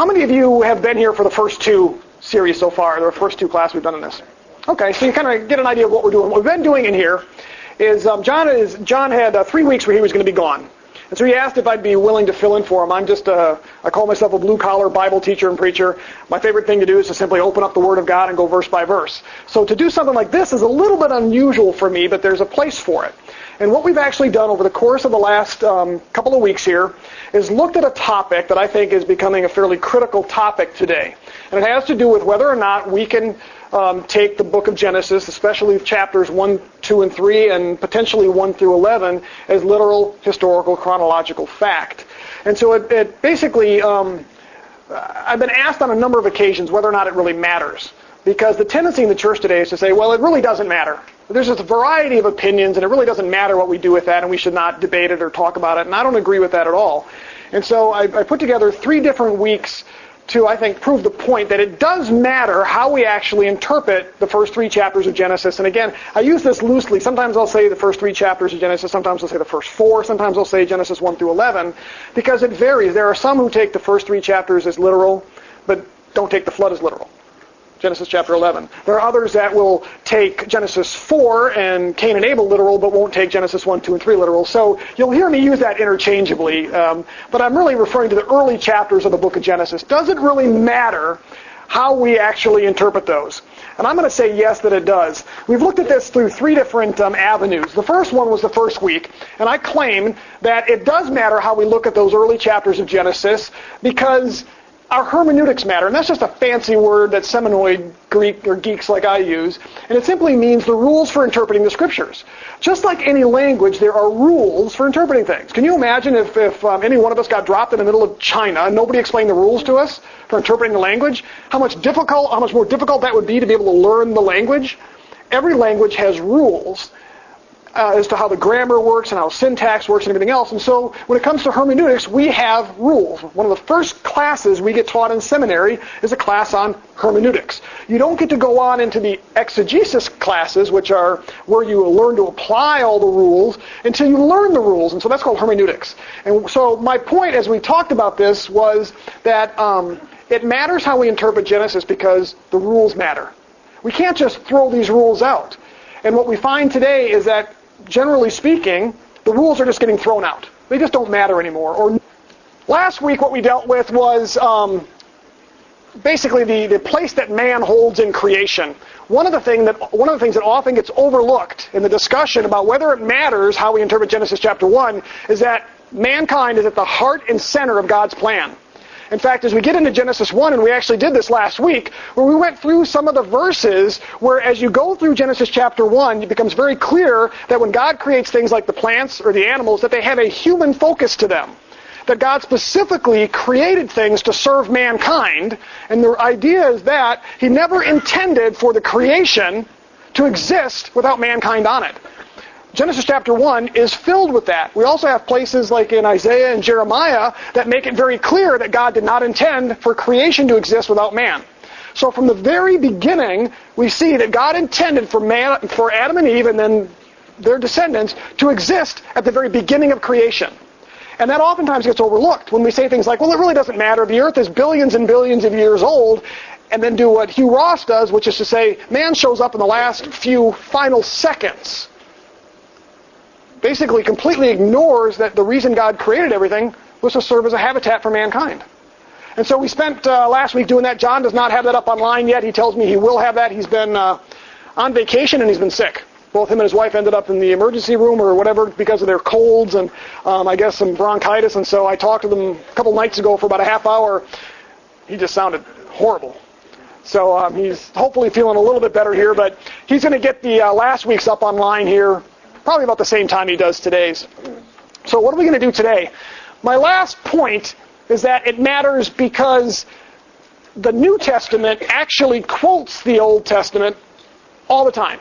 How many of you have been here for the first two series so far, the first two classes we've done in this? Okay, so you kind of get an idea of what we're doing. What we've been doing in here is John had 3 weeks where he was going to be gone. And so he asked if I'd be willing to fill in for him. I call myself a blue-collar Bible teacher and preacher. My favorite thing to do is to simply open up the Word of God and go verse by verse. So to do something like this is a little bit unusual for me, but there's a place for it. And what we've actually done over the course of the last couple of weeks here is looked at a topic that I think is becoming a fairly critical topic today. And it has to do with whether or not we can take the book of Genesis, especially chapters 1, 2, and 3, and potentially 1 through 11, as literal, historical, chronological fact. And so it basically, I've been asked on a number of occasions whether or not it really matters. Because the tendency in the church today is to say, well, it really doesn't matter. There's just a variety of opinions, and it really doesn't matter what we do with that, and we should not debate it or talk about it. And I don't agree with that at all. And so I put together 3 different weeks to, I think, prove the point that it does matter how we actually interpret the first 3 chapters of Genesis. And again, I use this loosely. Sometimes I'll say the first 3 chapters of Genesis. Sometimes I'll say the first 4. Sometimes I'll say Genesis 1 through 11, because it varies. There are some who take the first 3 chapters as literal, but don't take the flood as literal. Genesis chapter 11. There are others that will take Genesis 4 and Cain and Abel literal, but won't take Genesis 1, 2, and 3 literal. So you'll hear me use that interchangeably, but I'm really referring to the early chapters of the book of Genesis. Does it really matter how we actually interpret those? And I'm going to say yes, that it does. We've looked at this through 3 different avenues. The first one was the first week, and I claim that it does matter how we look at those early chapters of Genesis, because our hermeneutics matter, and that's just a fancy word that Seminoid Greek or geeks like I use, and it simply means the rules for interpreting the Scriptures. Just like any language, there are rules for interpreting things. Can you imagine if any one of us got dropped in the middle of China and nobody explained the rules to us for interpreting the language? How much more difficult that would be to be able to learn the language? Every language has rules as to how the grammar works and how syntax works and everything else. And so when it comes to hermeneutics, we have rules. One of the first classes we get taught in seminary is a class on hermeneutics. You don't get to go on into the exegesis classes, which are where you learn to apply all the rules, until you learn the rules. And so that's called hermeneutics. And so my point as we talked about this was that it matters how we interpret Genesis because the rules matter. We can't just throw these rules out. And what we find today is that, generally speaking, the rules are just getting thrown out. They just don't matter anymore. Or last week what we dealt with was basically the place that man holds in creation. One of the things that often gets overlooked in the discussion about whether it matters how we interpret Genesis chapter 1 is that mankind is at the heart and center of God's plan. In fact, as we get into Genesis 1, and we actually did this last week, where we went through some of the verses where as you go through Genesis chapter 1, it becomes very clear that when God creates things like the plants or the animals, that they have a human focus to them. That God specifically created things to serve mankind, and the idea is that He never intended for the creation to exist without mankind on it. Genesis chapter 1 is filled with that. We also have places like in Isaiah and Jeremiah that make it very clear that God did not intend for creation to exist without man. So from the very beginning, we see that God intended for Adam and Eve and then their descendants to exist at the very beginning of creation. And that oftentimes gets overlooked when we say things like, well, it really doesn't matter. The earth is billions and billions of years old. And then do what Hugh Ross does, which is to say, man shows up in the last few final seconds. Basically completely ignores that the reason God created everything was to serve as a habitat for mankind. And so we spent last week doing that. John does not have that up online yet. He tells me he will have that. He's been on vacation and he's been sick. Both him and his wife ended up in the emergency room or whatever because of their colds and I guess some bronchitis. And so I talked to them a couple nights ago for about a half hour. He just sounded horrible. So he's hopefully feeling a little bit better here, but he's going to get the last week's up online here probably about the same time he does today's. So what are we going to do today? My last point is that it matters because the New Testament actually quotes the Old Testament all the time.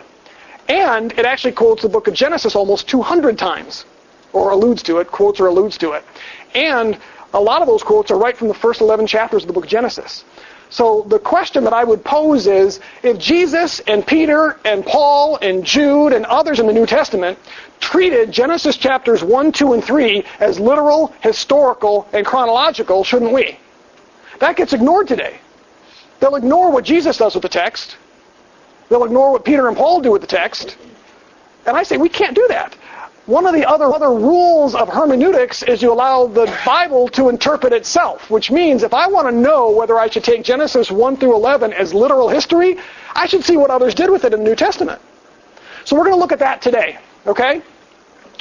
And it actually quotes the book of Genesis almost 200 times, or alludes to it, quotes or alludes to it. And a lot of those quotes are right from the first 11 chapters of the book of Genesis. So the question that I would pose is, if Jesus and Peter and Paul and Jude and others in the New Testament treated Genesis chapters 1, 2, and 3 as literal, historical, and chronological, shouldn't we? That gets ignored today. They'll ignore what Jesus does with the text. They'll ignore what Peter and Paul do with the text. And I say, we can't do that. One of the other rules of hermeneutics is you allow the Bible to interpret itself, which means if I want to know whether I should take Genesis 1 through 11 as literal history, I should see what others did with it in the New Testament. So we're going to look at that today, okay?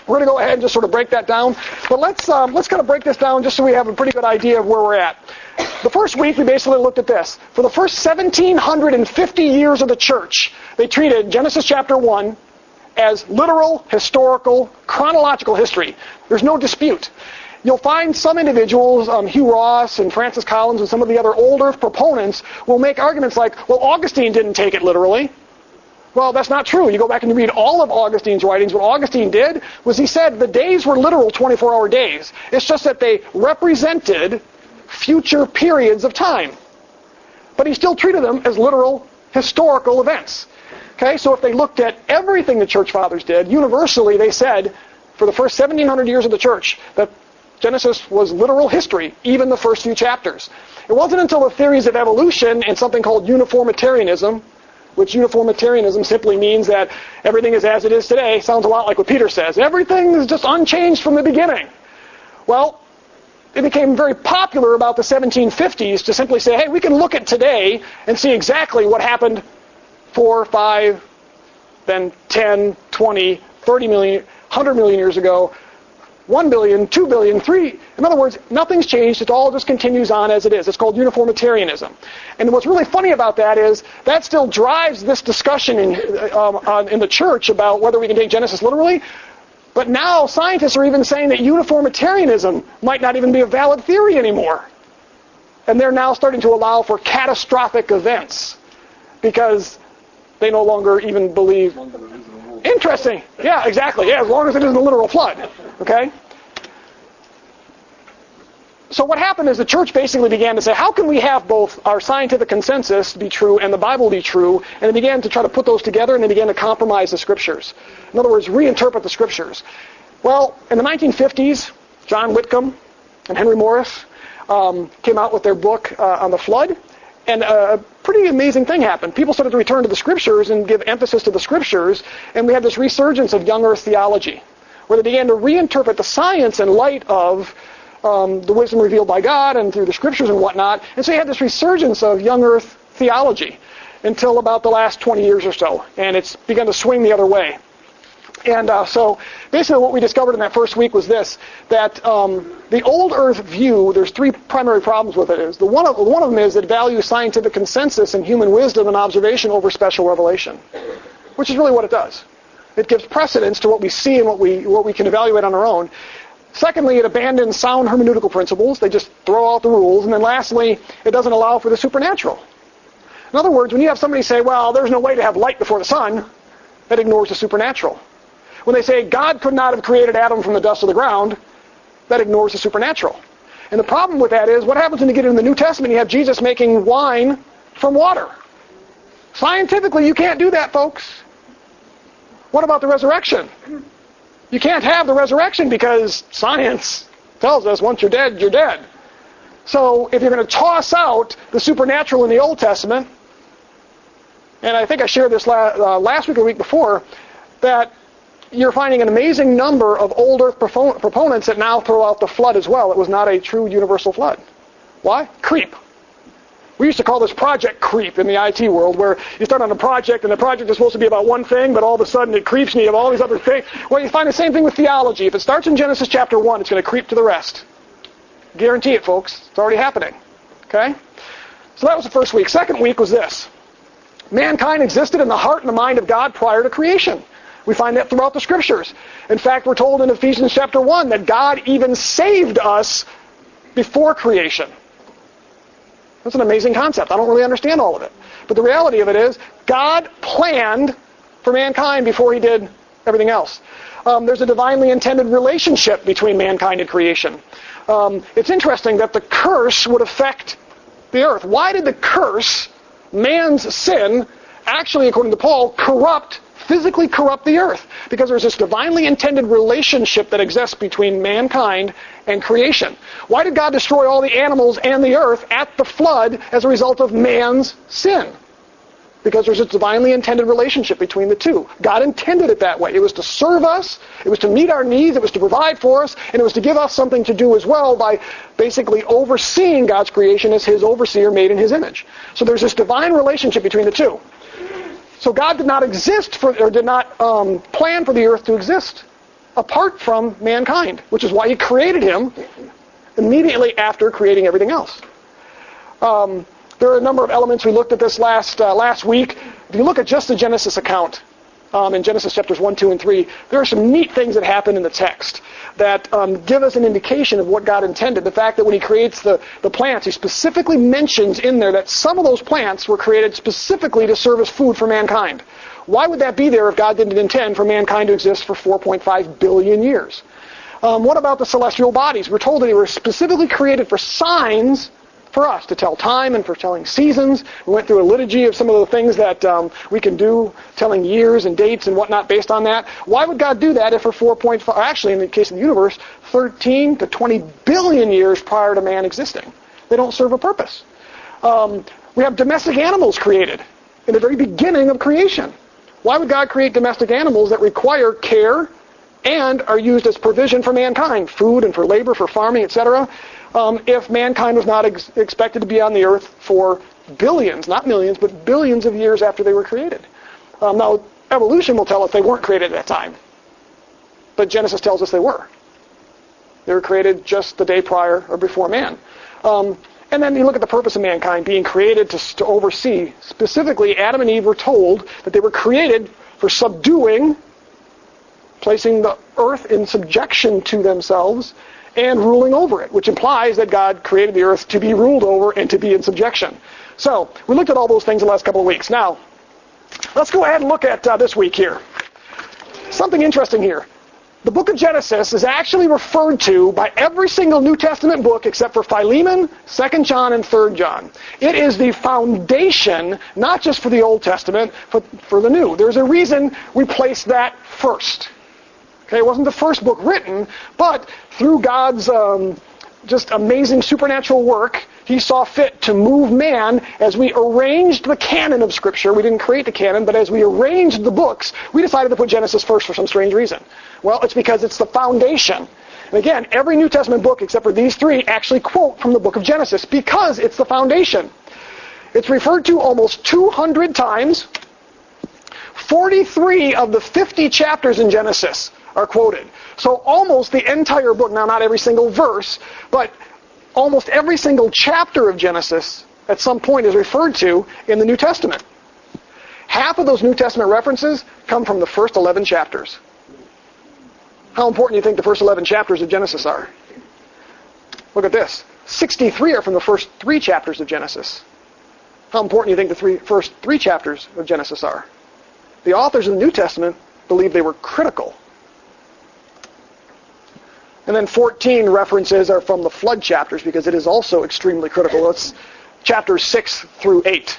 We're going to go ahead and just sort of break that down. But let's kind of break this down just so we have a pretty good idea of where we're at. The first week, we basically looked at this. For the first 1,750 years of the church, they treated Genesis chapter 1 as literal, historical, chronological history. There's no dispute. You'll find some individuals, Hugh Ross and Francis Collins and some of the other Old Earth proponents will make arguments like, well, Augustine didn't take it literally. Well, that's not true. You go back and you read all of Augustine's writings. What Augustine did was he said the days were literal 24-hour days. It's just that they represented future periods of time. But he still treated them as literal historical events. Okay, so if they looked at everything the church fathers did, universally they said, for the first 1,700 years of the church, that Genesis was literal history, even the first few chapters. It wasn't until the theories of evolution and something called uniformitarianism, which uniformitarianism simply means that everything is as it is today. Sounds a lot like what Peter says. Everything is just unchanged from the beginning. Well, it became very popular about the 1750s to simply say, hey, we can look at today and see exactly what happened 4, 5, then 10, 20, 30 million, 100 million years ago, 1 billion, 2 billion, 3. In other words, nothing's changed. It all just continues on as it is. It's called uniformitarianism. And what's really funny about that is that still drives this discussion in the church about whether we can take Genesis literally. But now scientists are even saying that uniformitarianism might not even be a valid theory anymore. And they're now starting to allow for catastrophic events because they no longer even believe. Interesting. Yeah, exactly. Yeah, as long as it isn't a literal flood. Okay? So what happened is the church basically began to say, how can we have both our scientific consensus be true and the Bible be true? And they began to try to put those together, and they began to compromise the Scriptures. In other words, reinterpret the Scriptures. Well, in the 1950s, John Whitcomb and Henry Morris came out with their book on the flood. And a pretty amazing thing happened. People started to return to the Scriptures and give emphasis to the Scriptures, and we had this resurgence of young earth theology, where they began to reinterpret the science in light of the wisdom revealed by God and through the Scriptures and whatnot. And so you had this resurgence of young earth theology until about the last 20 years or so, and it's begun to swing the other way. And so basically what we discovered in that first week was this, that the old earth view, there's three primary problems with it. One of them is that it values scientific consensus and human wisdom and observation over special revelation, which is really what it does. It gives precedence to what we see and what we can evaluate on our own. Secondly, it abandons sound hermeneutical principles. They just throw out the rules. And then lastly, it doesn't allow for the supernatural. In other words, when you have somebody say, well, there's no way to have light before the sun, that ignores the supernatural. When they say God could not have created Adam from the dust of the ground, that ignores the supernatural. And the problem with that is, what happens when you get into the New Testament? You have Jesus making wine from water. Scientifically, you can't do that, folks. What about the resurrection? You can't have the resurrection because science tells us once you're dead, you're dead. So if you're going to toss out the supernatural in the Old Testament, and I think I shared this last week or the week before, that you're finding an amazing number of old earth proponents that now throw out the flood as well. It was not a true universal flood. Why? Creep. We used to call this project creep in the IT world, where you start on a project and the project is supposed to be about one thing, but all of a sudden it creeps and you have all these other things. Well, you find the same thing with theology. If it starts in Genesis chapter 1, it's going to creep to the rest. Guarantee it, folks. It's already happening. Okay? So that was the first week. Second week was this. Mankind existed in the heart and the mind of God prior to creation. We find that throughout the Scriptures. In fact, we're told in Ephesians chapter 1 that God even saved us before creation. That's an amazing concept. I don't really understand all of it. But the reality of it is, God planned for mankind before he did everything else. There's a divinely intended relationship between mankind and creation. It's interesting that the curse would affect the earth. Why did the curse, man's sin, actually, according to Paul, corrupt physically corrupt the earth, because there's this divinely intended relationship that exists between mankind and creation. Why did God destroy all the animals and the earth at the flood as a result of man's sin? Because there's a divinely intended relationship between the two. God intended it that way. It was to serve us, it was to meet our needs, it was to provide for us, and it was to give us something to do as well by basically overseeing God's creation as his overseer made in his image. So there's this divine relationship between the two. So God did not plan for the earth to exist apart from mankind, which is why he created him immediately after creating everything else. There are a number of elements. We looked at this last week. If you look at just the Genesis account, in Genesis chapters 1, 2, and 3, there are some neat things that happen in the text that give us an indication of what God intended. The fact that when he creates the plants, he specifically mentions in there that some of those plants were created specifically to serve as food for mankind. Why would that be there if God didn't intend for mankind to exist for 4.5 billion years? What about the celestial bodies? We're told that they were specifically created for signs for us, to tell time and for telling seasons. We went through a liturgy of some of the things that we can do, telling years and dates and whatnot based on that. Why would God do that if for 4.5, actually in the case of the universe, 13 to 20 billion years prior to man existing? They don't serve a purpose. We have domestic animals created in the very beginning of creation. Why would God create domestic animals that require care and are used as provision for mankind, food and for labor, for farming, etc., if mankind was not expected to be on the earth for billions, not millions, but billions of years after they were created? Now, evolution will tell us they weren't created at that time. But Genesis tells us they were. They were created just the day prior or before man. And then you look at the purpose of mankind being created to oversee. Specifically, Adam and Eve were told that they were created for subduing, placing the earth in subjection to themselves, and ruling over it, which implies that God created the earth to be ruled over and to be in subjection. So, we looked at all those things the last couple of weeks. Now, let's go ahead and look at this week here. Something interesting here. The book of Genesis is actually referred to by every single New Testament book except for Philemon, 2 John, and 3 John. It is the foundation, not just for the Old Testament, but for the New. There's a reason we place that first. Okay, it wasn't the first book written, but through God's just amazing supernatural work, he saw fit to move man as we arranged the canon of Scripture. We didn't create the canon, but as we arranged the books, we decided to put Genesis first for some strange reason. Well, it's because it's the foundation. And again, every New Testament book except for these three actually quote from the book of Genesis because it's the foundation. It's referred to almost 200 times. 43 of the 50 chapters in Genesis are quoted. So almost the entire book, now not every single verse, but almost every single chapter of Genesis at some point is referred to in the New Testament. Half of those New Testament references come from the first 11 chapters. How important do you think the first 11 chapters of Genesis are? Look at this. 63 are from the first 3 chapters of Genesis. How important do you think the first 3 chapters of Genesis are? The authors of the New Testament believe they were critical. And then 14 references are from the flood chapters because it is also extremely critical. It's chapters 6 through 8.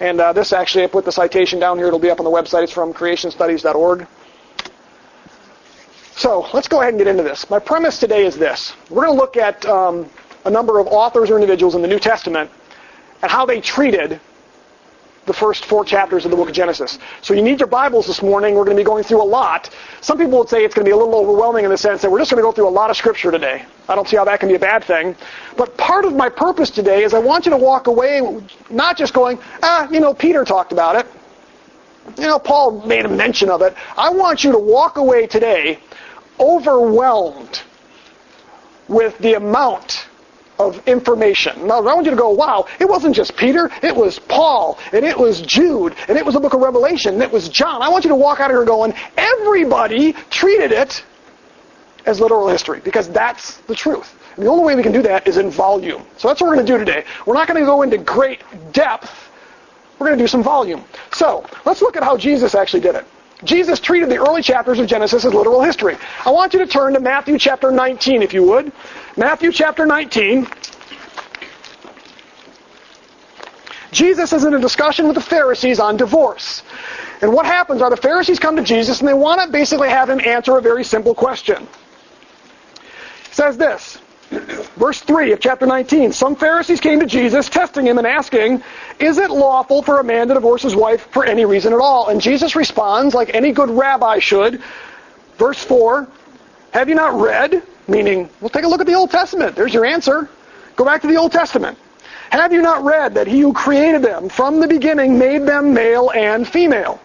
And this actually, I put the citation down here. It'll be up on the website. It's from creationstudies.org. So let's go ahead and get into this. My premise today is this. We're going to look at a number of authors or individuals in the New Testament and how they treated the first 4 chapters of the book of Genesis. So you need your Bibles this morning. We're going to be going through a lot. Some people would say it's going to be a little overwhelming in the sense that we're just going to go through a lot of Scripture today. I don't see how that can be a bad thing. But part of my purpose today is I want you to walk away not just going, Peter talked about it. Paul made a mention of it. I want you to walk away today overwhelmed with the amount of information. Now, I want you to go, wow, it wasn't just Peter, it was Paul, and it was Jude, and it was the book of Revelation, and it was John. I want you to walk out of here going, everybody treated it as literal history, because that's the truth. And the only way we can do that is in volume. So that's what we're going to do today. We're not going to go into great depth. We're going to do some volume. So, let's look at how Jesus actually did it. Jesus treated the early chapters of Genesis as literal history. I want you to turn to Matthew chapter 19, if you would. Matthew chapter 19. Jesus is in a discussion with the Pharisees on divorce. And what happens are the Pharisees come to Jesus and they want to basically have him answer a very simple question. It says this, verse 3 of chapter 19, some Pharisees came to Jesus, testing him and asking, is it lawful for a man to divorce his wife for any reason at all? And Jesus responds like any good rabbi should. Verse 4, have you not read? Meaning, well, take a look at the Old Testament. There's your answer. Go back to the Old Testament. Have you not read that he who created them from the beginning made them male and female?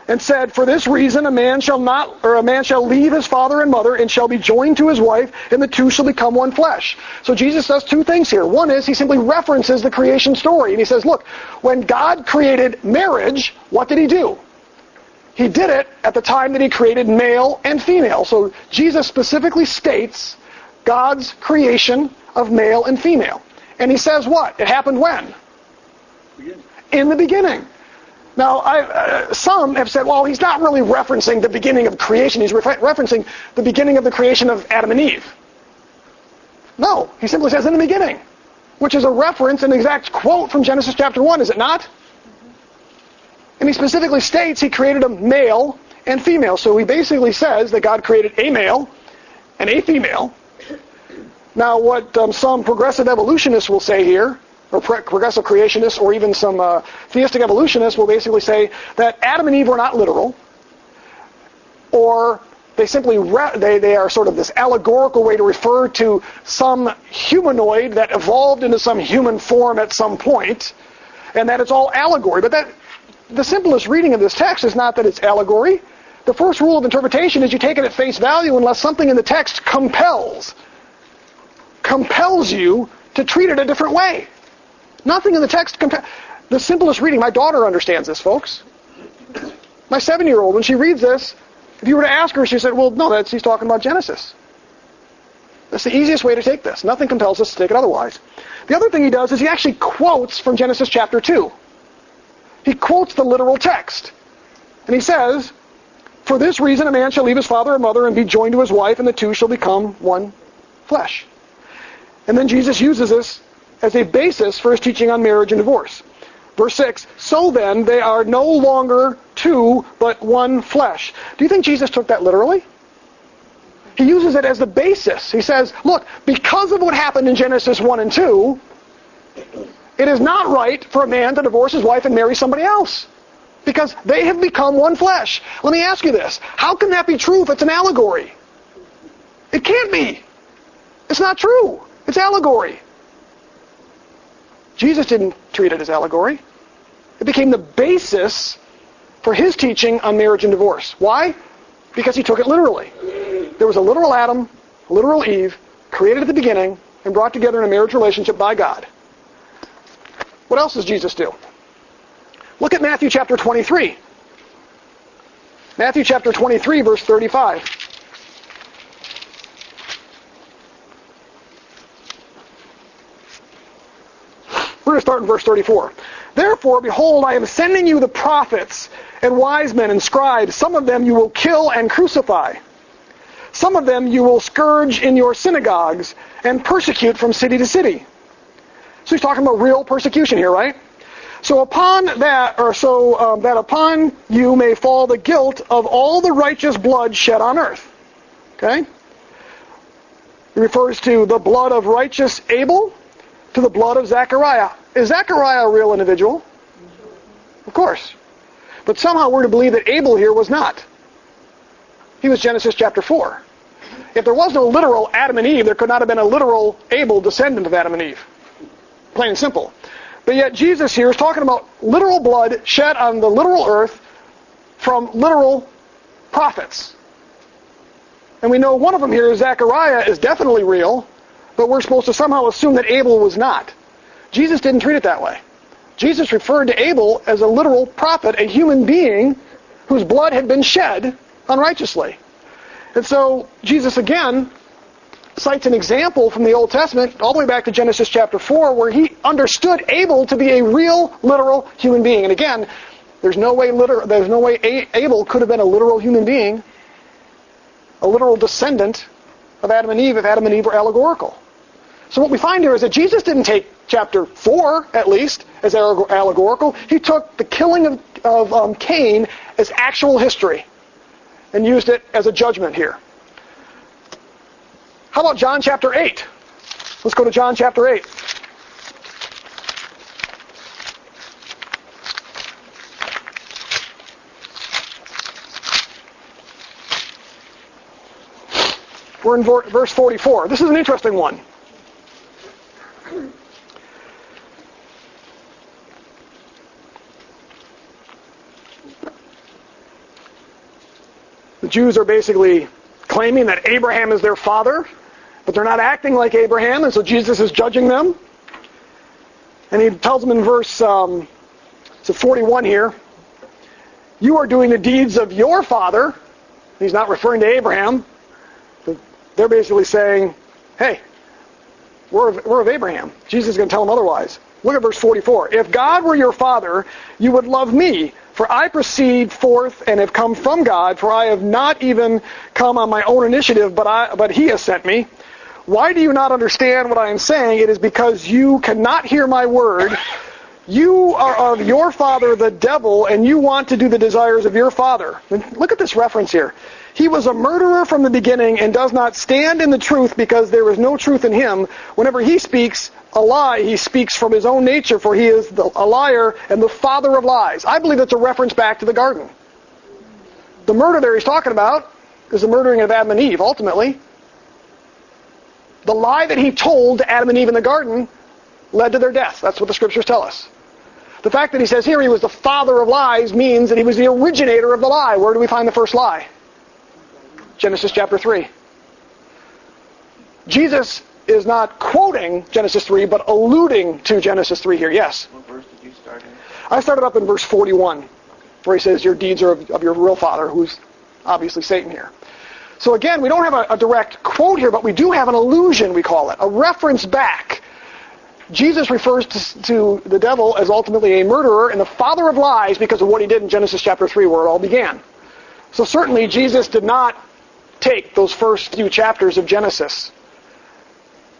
And said, for this reason a man shall leave his father and mother and shall be joined to his wife, and the two shall become one flesh. So Jesus does two things here. One is he simply references the creation story. And he says, look, when God created marriage, what did he do? He did it at the time that he created male and female. So Jesus specifically states God's creation of male and female. And he says what? It happened when? In the beginning. Now, some have said, well, he's not really referencing the beginning of creation. He's referencing the beginning of the creation of Adam and Eve. No, he simply says in the beginning, which is a reference, an exact quote from Genesis chapter 1, is it not? And he specifically states he created a male and female. So he basically says that God created a male and a female. Now, what some progressive evolutionists will say here, or progressive creationists, or even some theistic evolutionists will basically say that Adam and Eve were not literal, or they simply they are sort of this allegorical way to refer to some humanoid that evolved into some human form at some point, and that it's all allegory. But that the simplest reading of this text is not that it's allegory. The first rule of interpretation is you take it at face value unless something in the text compels you to treat it a different way. Nothing in the text the simplest reading, my daughter understands this, folks. My 7-year-old, when she reads this, if you were to ask her, she said, well, no, he's talking about Genesis. That's the easiest way to take this. Nothing compels us to take it otherwise. The other thing he does is he actually quotes from Genesis chapter 2. He quotes the literal text. And he says, for this reason a man shall leave his father and mother and be joined to his wife, and the two shall become one flesh. And then Jesus uses this as a basis for his teaching on marriage and divorce. Verse 6, so then they are no longer two, but one flesh. Do you think Jesus took that literally? He uses it as the basis. He says, look, because of what happened in Genesis 1 and 2, it is not right for a man to divorce his wife and marry somebody else, because they have become one flesh. Let me ask you this. How can that be true if it's an allegory? It can't be. It's not true. It's allegory. Jesus didn't treat it as allegory. It became the basis for his teaching on marriage and divorce. Why? Because he took it literally. There was a literal Adam, a literal Eve, created at the beginning and brought together in a marriage relationship by God. What else does Jesus do? Look at Matthew chapter 23. Matthew chapter 23, verse 35. We're going to start in verse 34. Therefore, behold, I am sending you the prophets and wise men and scribes. Some of them you will kill and crucify. Some of them you will scourge in your synagogues and persecute from city to city. So he's talking about real persecution here, right? So upon that, that upon you may fall the guilt of all the righteous blood shed on earth. Okay? It refers to the blood of righteous Abel, to the blood of Zechariah. Is Zechariah a real individual? Of course. But somehow we're to believe that Abel here was not. He was Genesis chapter 4. If there was no literal Adam and Eve, there could not have been a literal Abel descendant of Adam and Eve. Plain and simple. But yet Jesus here is talking about literal blood shed on the literal earth from literal prophets. And we know one of them here, Zechariah, is definitely real, but we're supposed to somehow assume that Abel was not. Jesus didn't treat it that way. Jesus referred to Abel as a literal prophet, a human being whose blood had been shed unrighteously. And so Jesus again cites an example from the Old Testament all the way back to Genesis chapter 4 where he understood Abel to be a real, literal human being. And again, there's no way Abel could have been a literal human being, a literal descendant of Adam and Eve if Adam and Eve were allegorical. So what we find here is that Jesus didn't take chapter 4, at least, as allegorical. He took the killing of Cain as actual history and used it as a judgment here. How about John chapter 8? Let's go to John chapter 8. We're in verse 44. This is an interesting one. The Jews are basically claiming that Abraham is their father, but they're not acting like Abraham, and so Jesus is judging them. And he tells them in verse 41 here, you are doing the deeds of your father. He's not referring to Abraham. They're basically saying, hey, we're of Abraham. Jesus is going to tell them otherwise. Look at verse 44. If God were your father, you would love me, for I proceed forth and have come from God, for I have not even come on my own initiative, but he has sent me. Why do you not understand what I am saying? It is because you cannot hear my word. You are of your father the devil, and you want to do the desires of your father. And look at this reference here. He was a murderer from the beginning and does not stand in the truth because there is no truth in him. Whenever he speaks a lie, he speaks from his own nature, for he is a liar and the father of lies. I believe that's a reference back to the garden. The murder there he's talking about is the murdering of Adam and Eve, ultimately. The lie that he told to Adam and Eve in the garden led to their death. That's what the scriptures tell us. The fact that he says here he was the father of lies means that he was the originator of the lie. Where do we find the first lie? Genesis chapter 3. Jesus is not quoting Genesis 3, but alluding to Genesis 3 here. Yes? What verse did you start in? I started up in verse 41, where he says, your deeds are of your real father, who's obviously Satan here. So again, we don't have a direct quote here, but we do have an allusion, we call it, a reference back. Jesus refers to the devil as ultimately a murderer and the father of lies because of what he did in Genesis chapter 3, where it all began. So certainly Jesus did not take those first few chapters of Genesis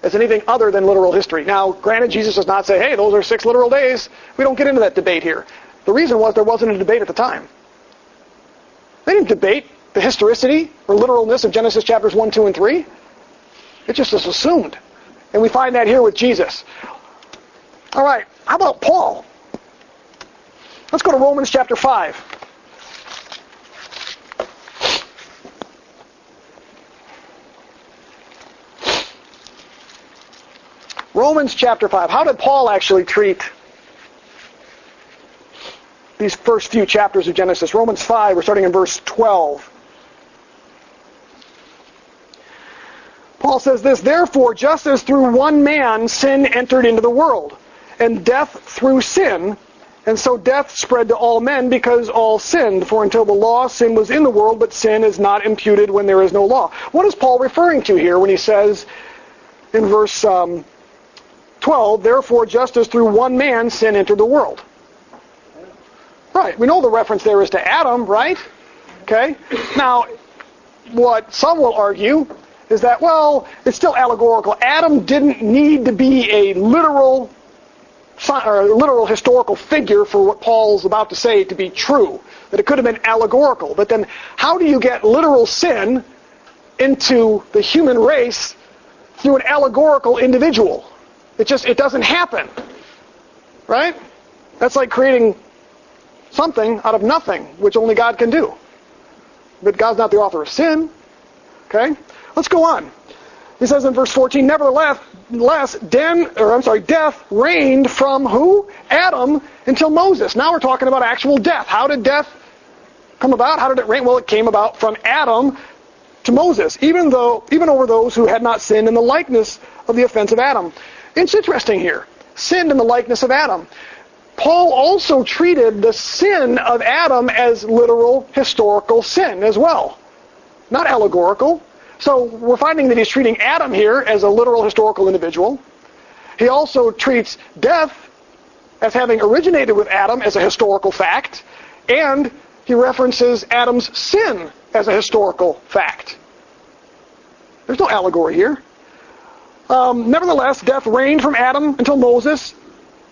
as anything other than literal history. Now, granted, Jesus does not say, hey, those are 6 literal days. We don't get into that debate here. The reason was there wasn't a debate at the time. They didn't debate the historicity or literalness of Genesis chapters 1, 2, and 3. It just is assumed. And we find that here with Jesus. All right, how about Paul? Let's go to Romans chapter 5. Romans chapter 5. How did Paul actually treat these first few chapters of Genesis? Romans 5, we're starting in verse 12. Paul says this, therefore, just as through one man sin entered into the world, and death through sin, and so death spread to all men because all sinned. For until the law, sin was in the world, but sin is not imputed when there is no law. What is Paul referring to here when he says in verse 12, therefore, just as through one man sin entered the world? Right, we know the reference there is to Adam, right? Okay. Now, what some will argue is that, well, it's still allegorical. Adam didn't need to be a literal historical figure for what Paul's about to say to be true. That it could have been allegorical. But then how do you get literal sin into the human race through an allegorical individual? It doesn't happen. Right? That's like creating something out of nothing, which only God can do. But God's not the author of sin. Okay? Let's go on. He says in verse 14, nevertheless, death reigned from who? Adam until Moses. Now we're talking about actual death. How did death come about? How did it reign? Well, it came about from Adam to Moses, even over those who had not sinned in the likeness of the offense of Adam. It's interesting here. Sinned in the likeness of Adam. Paul also treated the sin of Adam as literal historical sin as well. Not allegorical. So we're finding that he's treating Adam here as a literal historical individual. He also treats death as having originated with Adam as a historical fact. And he references Adam's sin as a historical fact. There's no allegory here. Nevertheless, death reigned from Adam until Moses,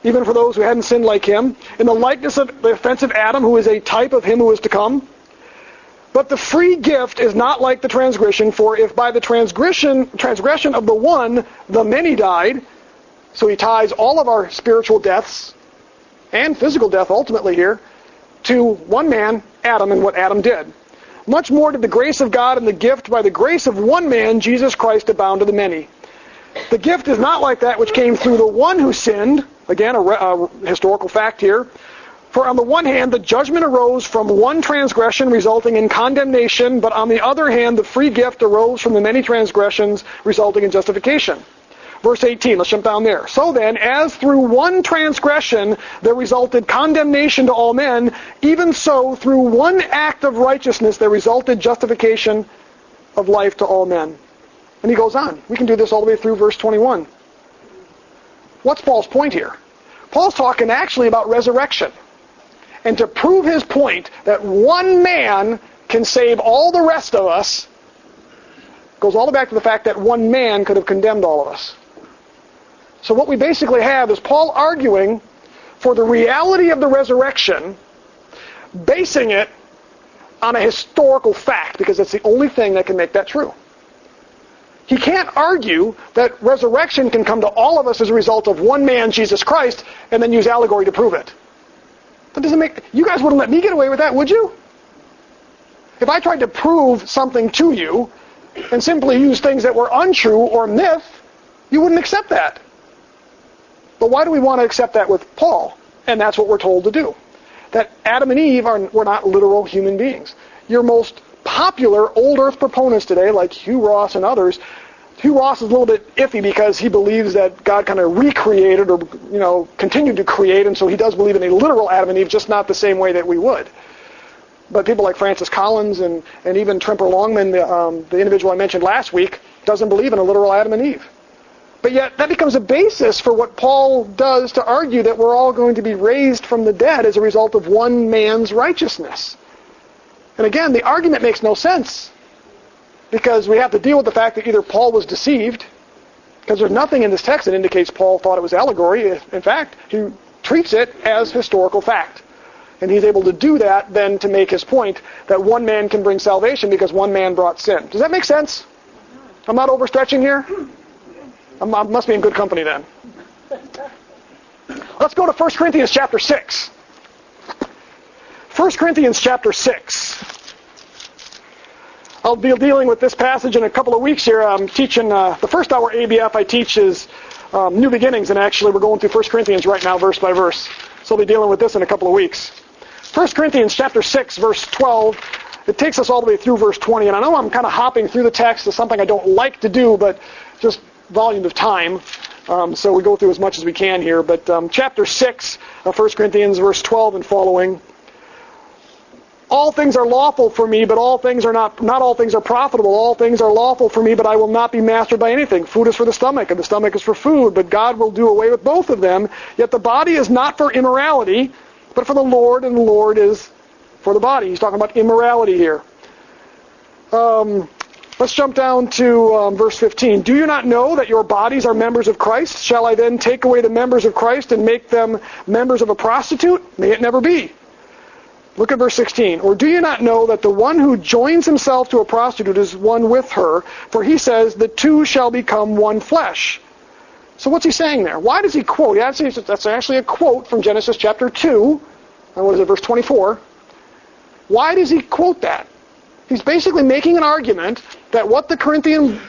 even for those who hadn't sinned like him, in the likeness of the offensive Adam, who is a type of him who is to come. But the free gift is not like the transgression, for if by the transgression of the one, the many died, so he ties all of our spiritual deaths, and physical death ultimately here, to one man, Adam, and what Adam did. Much more did the grace of God and the gift by the grace of one man, Jesus Christ, abound to the many. The gift is not like that which came through the one who sinned. Again, a historical fact here. For on the one hand, the judgment arose from one transgression, resulting in condemnation, but on the other hand, the free gift arose from the many transgressions, resulting in justification. Verse 18, let's jump down there. So then, as through one transgression there resulted condemnation to all men, even so through one act of righteousness there resulted justification of life to all men. And he goes on. We can do this all the way through verse 21. What's Paul's point here? Paul's talking actually about resurrection. And to prove his point that one man can save all the rest of us, goes all the way back to the fact that one man could have condemned all of us. So what we basically have is Paul arguing for the reality of the resurrection, basing it on a historical fact, because it's the only thing that can make that true. He can't argue that resurrection can come to all of us as a result of one man, Jesus Christ, and then use allegory to prove it. That doesn't make... You guys wouldn't let me get away with that, would you? If I tried to prove something to you and simply use things that were untrue or myth, you wouldn't accept that. But why do we want to accept that with Paul? And that's what we're told to do. That Adam and Eve were not literal human beings. Your most popular old earth proponents today, like Hugh Ross and others, Hugh Ross is a little bit iffy because he believes that God kind of recreated or, continued to create, and so he does believe in a literal Adam and Eve, just not the same way that we would. But people like Francis Collins and even Tremper Longman, the individual I mentioned last week, doesn't believe in a literal Adam and Eve. But yet that becomes a basis for what Paul does to argue that we're all going to be raised from the dead as a result of one man's righteousness. And again, the argument makes no sense, because we have to deal with the fact that either Paul was deceived, because there's nothing in this text that indicates Paul thought it was allegory. In fact, he treats it as historical fact. And he's able to do that then to make his point that one man can bring salvation because one man brought sin. Does that make sense? I'm not overstretching here? I must be in good company then. Let's go to 1 Corinthians chapter 6. 1 Corinthians chapter 6. I'll be dealing with this passage in a couple of weeks here. I'm teaching the first hour ABF I teach is New Beginnings, and actually we're going through 1 Corinthians right now, verse by verse. So I'll be dealing with this in a couple of weeks. 1 Corinthians chapter 6, verse 12. It takes us all the way through verse 20, and I know I'm kind of hopping through the text. It's something I don't like to do, but just volume of time. So we go through as much as we can here. But chapter 6 of 1 Corinthians, verse 12 and following. All things are lawful for me, but all things are not all things are profitable. All things are lawful for me, but I will not be mastered by anything. Food is for the stomach, and the stomach is for food, but God will do away with both of them. Yet the body is not for immorality, but for the Lord, and the Lord is for the body. He's talking about immorality here. Let's jump down to verse 15. Do you not know that your bodies are members of Christ? Shall I then take away the members of Christ and make them members of a prostitute? May it never be. Look at verse 16. Or do you not know that the one who joins himself to a prostitute is one with her? For he says, the two shall become one flesh. So what's he saying there? Why does he quote? That's actually a quote from Genesis chapter 2. And what is it, verse 24? Why does he quote that? He's basically making an argument that what the Corinthian,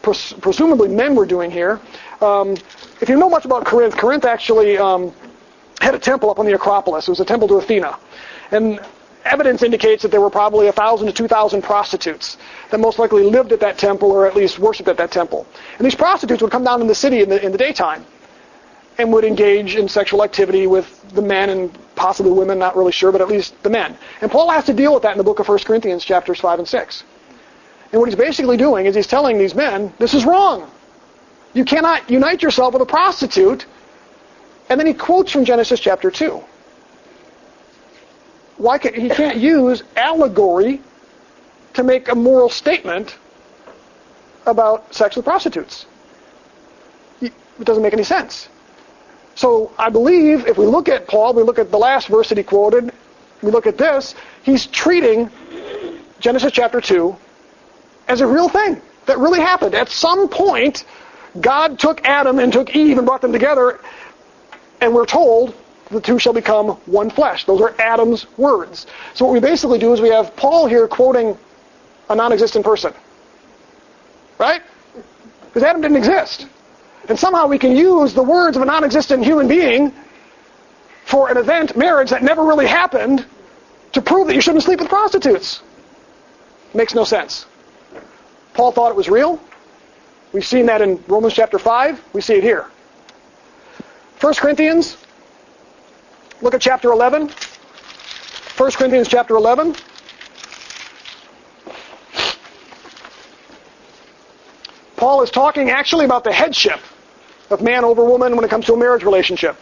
presumably men were doing here, if you know much about Corinth, Corinth actually had a temple up on the Acropolis. It was a temple to Athena. And evidence indicates that there were probably 1,000 to 2,000 prostitutes that most likely lived at that temple or at least worshipped at that temple. And these prostitutes would come down in the city in the daytime and would engage in sexual activity with the men and possibly women, not really sure, but at least the men. And Paul has to deal with that in the book of 1 Corinthians chapters 5 and 6. And what he's basically doing is he's telling these men, this is wrong. You cannot unite yourself with a prostitute. And then he quotes from Genesis chapter 2. He can't use allegory to make a moral statement about sex with prostitutes. It doesn't make any sense. So I believe if we look at Paul, we look at the last verse that he quoted, we look at this, he's treating Genesis chapter 2 as a real thing that really happened. At some point, God took Adam and took Eve and brought them together, and we're told the two shall become one flesh. Those are Adam's words. So what we basically do is we have Paul here quoting a non-existent person. Right? Because Adam didn't exist. And somehow we can use the words of a non-existent human being for an event, marriage, that never really happened to prove that you shouldn't sleep with prostitutes. Makes no sense. Paul thought it was real. We've seen that in Romans chapter 5. We see it here. 1 Corinthians, look at chapter 11. 1 Corinthians chapter 11. Paul is talking actually about the headship of man over woman when it comes to a marriage relationship.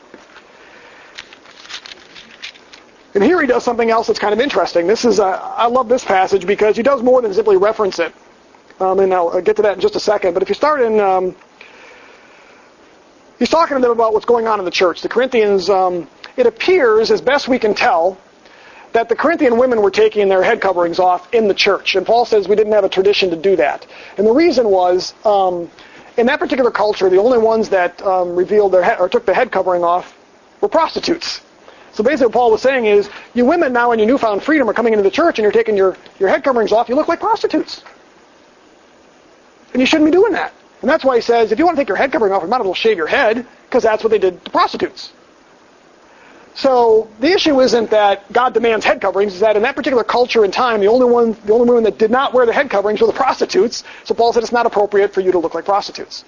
And here he does something else that's kind of interesting. I love this passage because he does more than simply reference it. And I'll get to that in just a second. But if you start in, he's talking to them about what's going on in the church. The Corinthians, it appears, as best we can tell, that the Corinthian women were taking their head coverings off in the church. And Paul says we didn't have a tradition to do that. And the reason was, in that particular culture, the only ones that revealed their head, or took the head covering off were prostitutes. So basically what Paul was saying is, you women now in your newfound freedom are coming into the church and you're taking your head coverings off, you look like prostitutes. And you shouldn't be doing that. And that's why he says, if you want to take your head covering off, you might as well shave your head, because that's what they did to prostitutes. So the issue isn't that God demands head coverings, it's that in that particular culture and time, the only women that did not wear the head coverings were the prostitutes. So Paul said it's not appropriate for you to look like prostitutes.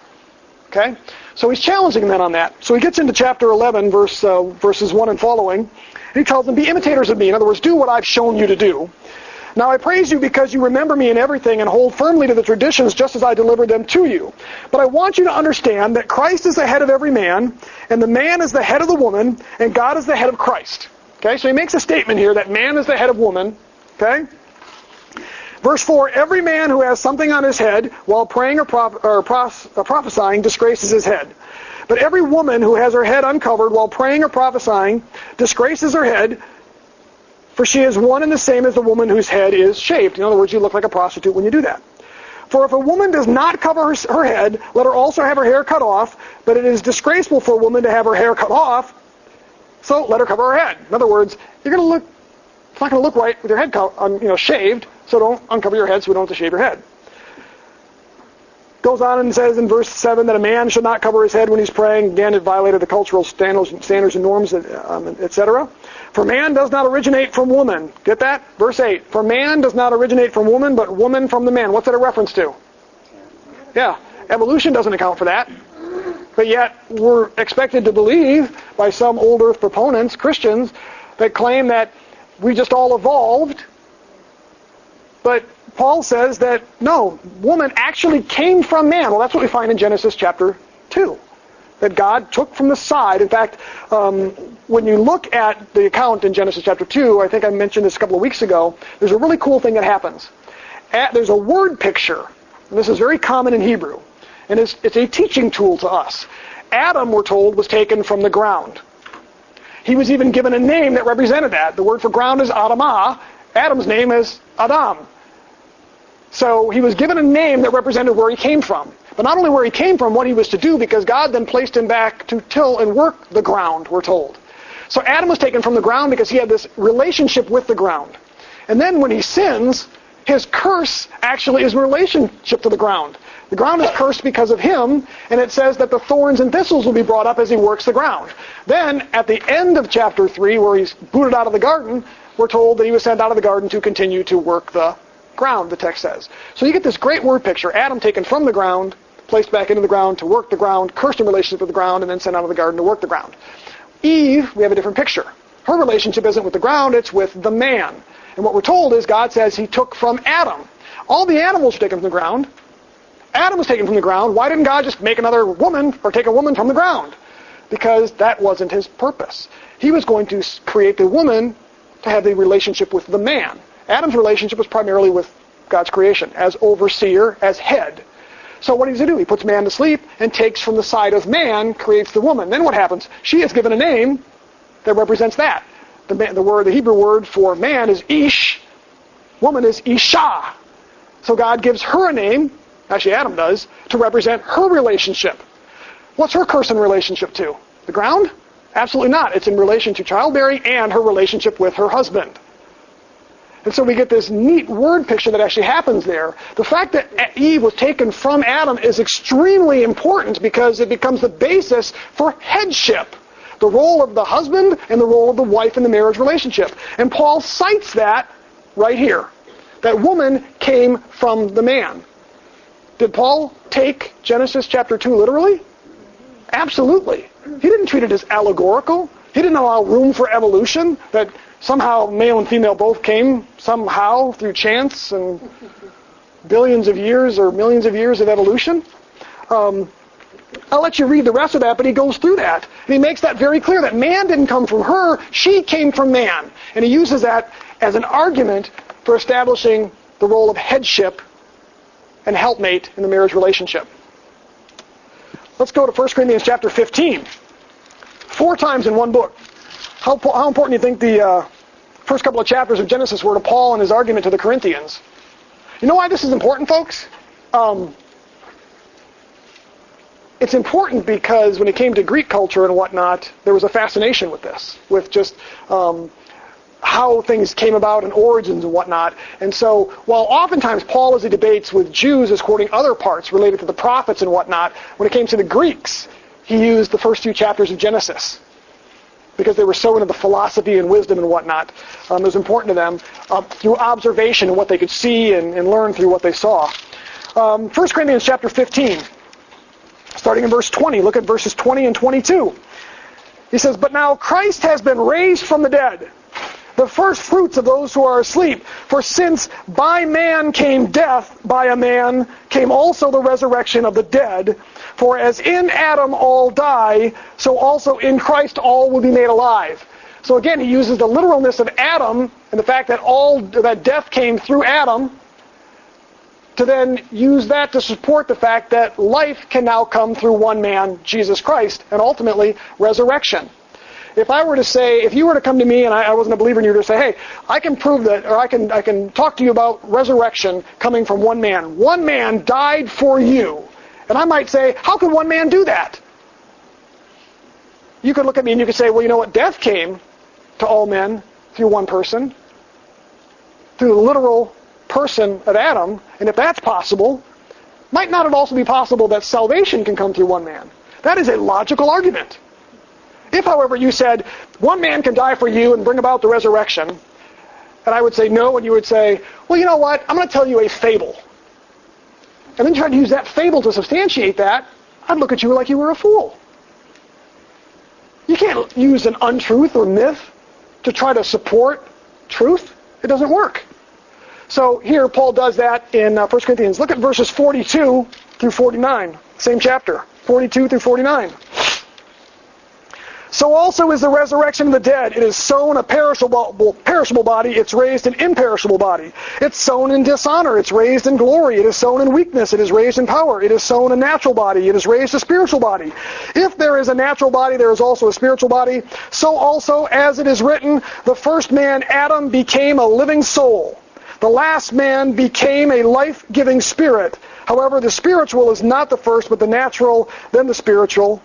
Okay? So he's challenging them on that. So he gets into chapter 11, verses 1 and following, and he tells them, be imitators of me. In other words, do what I've shown you to do. Now I praise you because you remember me in everything and hold firmly to the traditions just as I delivered them to you. But I want you to understand that Christ is the head of every man, and the man is the head of the woman, and God is the head of Christ. Okay, so he makes a statement here that man is the head of woman. Okay? Verse 4, every man who has something on his head while praying or prophesying disgraces his head. But every woman who has her head uncovered while praying or prophesying disgraces her head, for she is one and the same as the woman whose head is shaved. In other words, you look like a prostitute when you do that. For if a woman does not cover her head, let her also have her hair cut off, but it is disgraceful for a woman to have her hair cut off, so let her cover her head. In other words, it's not going to look right with your head shaved, so don't uncover your head so we don't have to shave your head. Goes on and says in verse 7 that a man should not cover his head when he's praying. Again, it violated the cultural standards and norms, etc. For man does not originate from woman. Get that? Verse 8. For man does not originate from woman, but woman from the man. What's that a reference to? Yeah. Evolution doesn't account for that. But yet, we're expected to believe by some old earth proponents, Christians, that claim that we just all evolved. But Paul says that, no, woman actually came from man. Well, that's what we find in Genesis chapter 2. That God took from the side. In fact, when you look at the account in Genesis chapter 2, I think I mentioned this a couple of weeks ago, there's a really cool thing that happens. There's a word picture, and this is very common in Hebrew, and it's a teaching tool to us. Adam, we're told, was taken from the ground. He was even given a name that represented that. The word for ground is Adamah. Adam's name is Adam. So he was given a name that represented where he came from. But not only where he came from, what he was to do, because God then placed him back to till and work the ground, we're told. So Adam was taken from the ground because he had this relationship with the ground. And then when he sins, his curse actually is in relationship to the ground. The ground is cursed because of him, and it says that the thorns and thistles will be brought up as he works the ground. Then, at the end of chapter 3, where he's booted out of the garden, we're told that he was sent out of the garden to continue to work the ground, the text says. So you get this great word picture. Adam taken from the ground, placed back into the ground to work the ground, cursed in relationship with the ground, and then sent out of the garden to work the ground. Eve, we have a different picture. Her relationship isn't with the ground, it's with the man. And what we're told is God says he took from Adam. All the animals were taken from the ground. Adam was taken from the ground. Why didn't God just make another woman, or take a woman from the ground? Because that wasn't his purpose. He was going to create the woman to have the relationship with the man. Adam's relationship was primarily with God's creation, as overseer, as head. So what does he do? He puts man to sleep and takes from the side of man, creates the woman. Then what happens? She is given a name that represents that. The Hebrew word for man is Ish. Woman is Isha. So God gives her a name, actually Adam does, to represent her relationship. What's her person relationship to? The ground? Absolutely not. It's in relation to childbearing and her relationship with her husband. And so we get this neat word picture that actually happens there. The fact that Eve was taken from Adam is extremely important because it becomes the basis for headship. The role of the husband and the role of the wife in the marriage relationship. And Paul cites that right here. That woman came from the man. Did Paul take Genesis chapter 2 literally? Absolutely. He didn't treat it as allegorical. He didn't allow room for evolution, that somehow male and female both came somehow through chance and billions of years or millions of years of evolution. I'll let you read the rest of that, but he goes through that. And he makes that very clear, that man didn't come from her, she came from man. And he uses that as an argument for establishing the role of headship and helpmate in the marriage relationship. Let's go to 1 Corinthians chapter 15. 4 times in one book. How important do you think the first couple of chapters of Genesis were to Paul and his argument to the Corinthians? You know why this is important, folks? It's important because when it came to Greek culture and whatnot, there was a fascination with this, with just how things came about and origins and whatnot. And so while oftentimes Paul, as he debates with Jews, is quoting other parts related to the prophets and whatnot, when it came to the Greeks, he used the first few chapters of Genesis because they were so into the philosophy and wisdom and whatnot. It was important to them through observation and what they could see and learn through what they saw. 1 Corinthians chapter 15, starting in verse 20. Look at verses 20 and 22. He says, "But now Christ has been raised from the dead, the first fruits of those who are asleep. For since by man came death, by a man came also the resurrection of the dead. For as in Adam all die, so also in Christ all will be made alive." So again, he uses the literalness of Adam and the fact that death came through Adam to then use that to support the fact that life can now come through one man, Jesus Christ, and ultimately resurrection. If you were to come to me and I wasn't a believer and you were to say, hey, I can prove that, or I can talk to you about resurrection coming from one man. One man died for you. And I might say, how can one man do that? You could look at me and you could say, well, you know what? Death came to all men through one person, through the literal person of Adam. And if that's possible, might not it also be possible that salvation can come through one man? That is a logical argument. If, however, you said, one man can die for you and bring about the resurrection, and I would say no, and you would say, well, you know what, I'm going to tell you a fable. And then try to use that fable to substantiate that, I'd look at you like you were a fool. You can't use an untruth or myth to try to support truth. It doesn't work. So here, Paul does that in 1 Corinthians. Look at verses 42 through 49, same chapter, 42 through 49. "So also is the resurrection of the dead. It is sown a perishable body, it's raised an imperishable body. It's sown in dishonor, it's raised in glory. It is sown in weakness, it is raised in power. It is sown a natural body, it is raised a spiritual body. If there is a natural body, there is also a spiritual body. So also, as it is written, the first man, Adam, became a living soul. The last man became a life-giving spirit. However, the spiritual is not the first, but the natural, then the spiritual.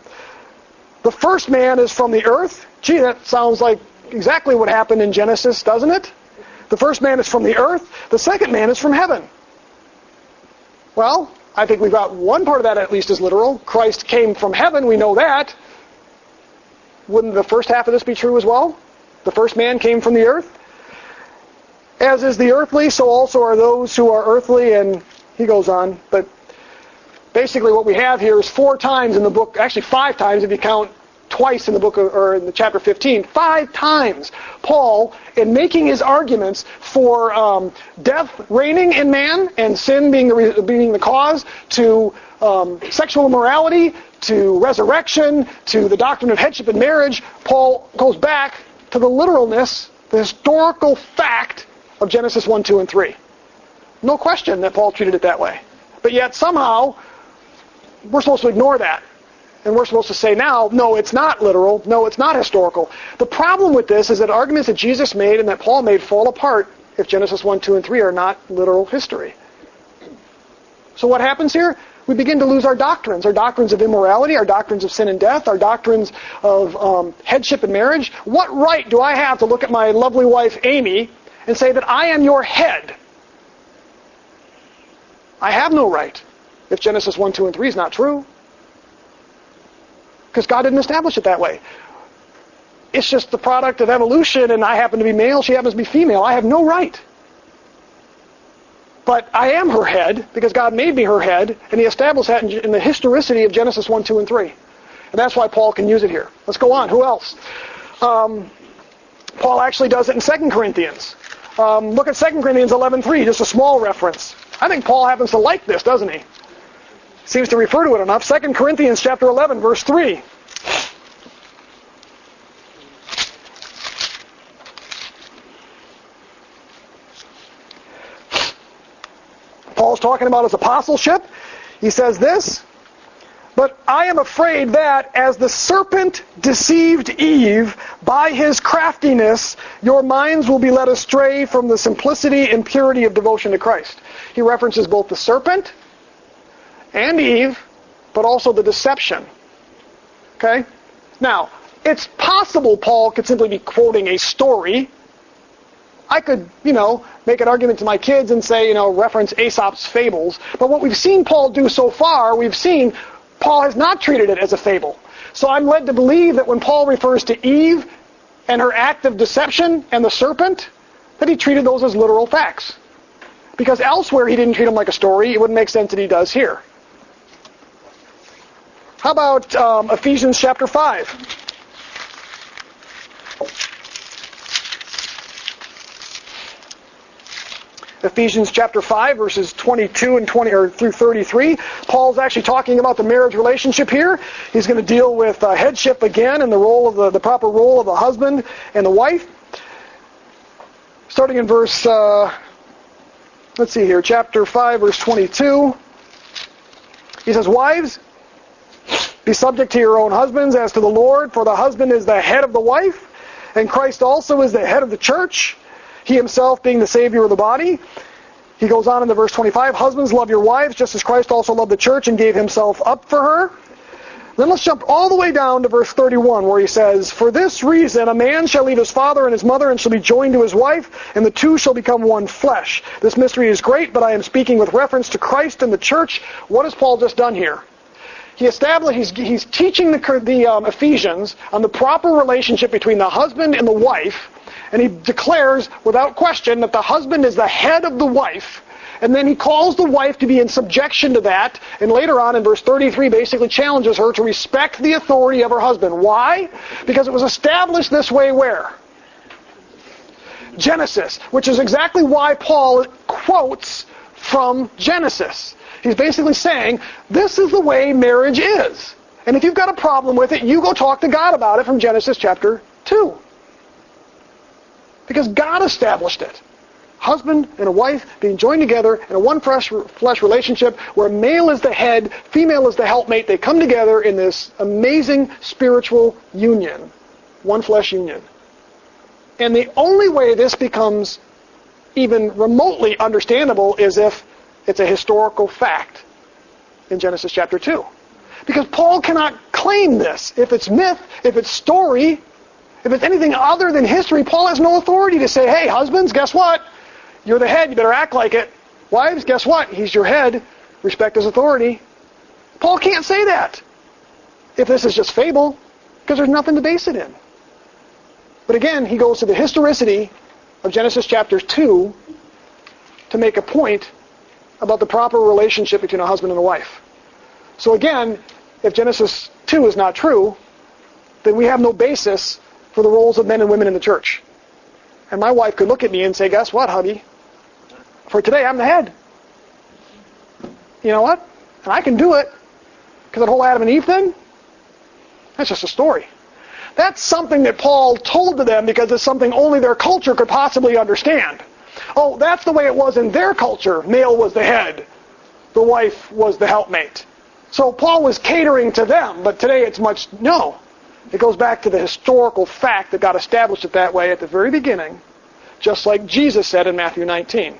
The first man is from the earth." Gee, that sounds like exactly what happened in Genesis, doesn't it? The first man is from the earth. The second man is from heaven. Well, I think we've got one part of that at least is literal. Christ came from heaven, we know that. Wouldn't the first half of this be true as well? The first man came from the earth. "As is the earthly, so also are those who are earthly," and he goes on, but basically what we have here is 4 times in the book, actually 5 times if you count twice in the book or in the chapter 15, 5 times Paul, in making his arguments for death reigning in man and sin being the cause, to sexual immorality, to resurrection, to the doctrine of headship in marriage, Paul goes back to the literalness, the historical fact of Genesis 1, 2, and 3. No question that Paul treated it that way. But yet somehow we're supposed to ignore that. And we're supposed to say now, no, it's not literal. No, it's not historical. The problem with this is that arguments that Jesus made and that Paul made fall apart if Genesis 1, 2, and 3 are not literal history. So what happens here? We begin to lose our doctrines of immorality, our doctrines of sin and death, our doctrines of headship and marriage. What right do I have to look at my lovely wife, Amy, and say that I am your head? I have no right if Genesis 1, 2, and 3 is not true. Because God didn't establish it that way. It's just the product of evolution, and I happen to be male, she happens to be female. I have no right. But I am her head, because God made me her head, and he established that in the historicity of Genesis 1, 2, and 3. And that's why Paul can use it here. Let's go on. Who else? Paul actually does it in 2 Corinthians. Look at 2 Corinthians 11:3, just a small reference. I think Paul happens to like this, doesn't he? Seems to refer to it enough. 2 Corinthians chapter 11, verse 3. Paul's talking about his apostleship. He says this, "But I am afraid that, as the serpent deceived Eve by his craftiness, your minds will be led astray from the simplicity and purity of devotion to Christ." He references both the serpent and Eve, but also the deception. Okay? Now, it's possible Paul could simply be quoting a story. I could, make an argument to my kids and say, reference Aesop's fables. But what we've seen Paul do so far, we've seen Paul has not treated it as a fable. So I'm led to believe that when Paul refers to Eve and her act of deception and the serpent, that he treated those as literal facts. Because elsewhere he didn't treat them like a story. It wouldn't make sense that he does here. How about Ephesians chapter 5? Ephesians chapter 5, verses 22 and 20 or through 33. Paul's actually talking about the marriage relationship here. He's going to deal with headship again and the role of the proper role of the husband and the wife. Starting in verse, let's see here, chapter 5, verse 22. He says, "Wives, be subject to your own husbands as to the Lord, for the husband is the head of the wife, and Christ also is the head of the church, he himself being the Savior of the body." He goes on into verse 25, "Husbands, love your wives, just as Christ also loved the church and gave himself up for her." Then let's jump all the way down to verse 31, where he says, "For this reason a man shall leave his father and his mother and shall be joined to his wife, and the two shall become one flesh. This mystery is great, but I am speaking with reference to Christ and the church." What has Paul just done here? He's teaching the Ephesians on the proper relationship between the husband and the wife, and he declares without question that the husband is the head of the wife, and then he calls the wife to be in subjection to that, and later on in verse 33 basically challenges her to respect the authority of her husband. Why? Because it was established this way where? Genesis, which is exactly why Paul quotes from Genesis. He's basically saying, this is the way marriage is. And if you've got a problem with it, you go talk to God about it from Genesis chapter 2. Because God established it. Husband and a wife being joined together in a one flesh relationship where male is the head, female is the helpmate. They come together in this amazing spiritual union. One flesh union. And the only way this becomes even remotely understandable is if it's a historical fact in Genesis chapter 2. Because Paul cannot claim this. If it's myth, if it's story, if it's anything other than history, Paul has no authority to say, hey, husbands, guess what? You're the head, you better act like it. Wives, guess what? He's your head. Respect his authority. Paul can't say that if this is just fable, because there's nothing to base it in. But again, he goes to the historicity of Genesis chapter 2 to make a point about the proper relationship between a husband and a wife. So again, if Genesis 2 is not true, then we have no basis for the roles of men and women in the church. And my wife could look at me and say, guess what, hubby? For today, I'm the head. You know what? And I can do it. Because that whole Adam and Eve thing, that's just a story. That's something that Paul told to them because it's something only their culture could possibly understand. Oh, that's the way it was in their culture. Male was the head. The wife was the helpmate. So Paul was catering to them, but today it's no. It goes back to the historical fact that God established it that way at the very beginning, just like Jesus said in Matthew 19.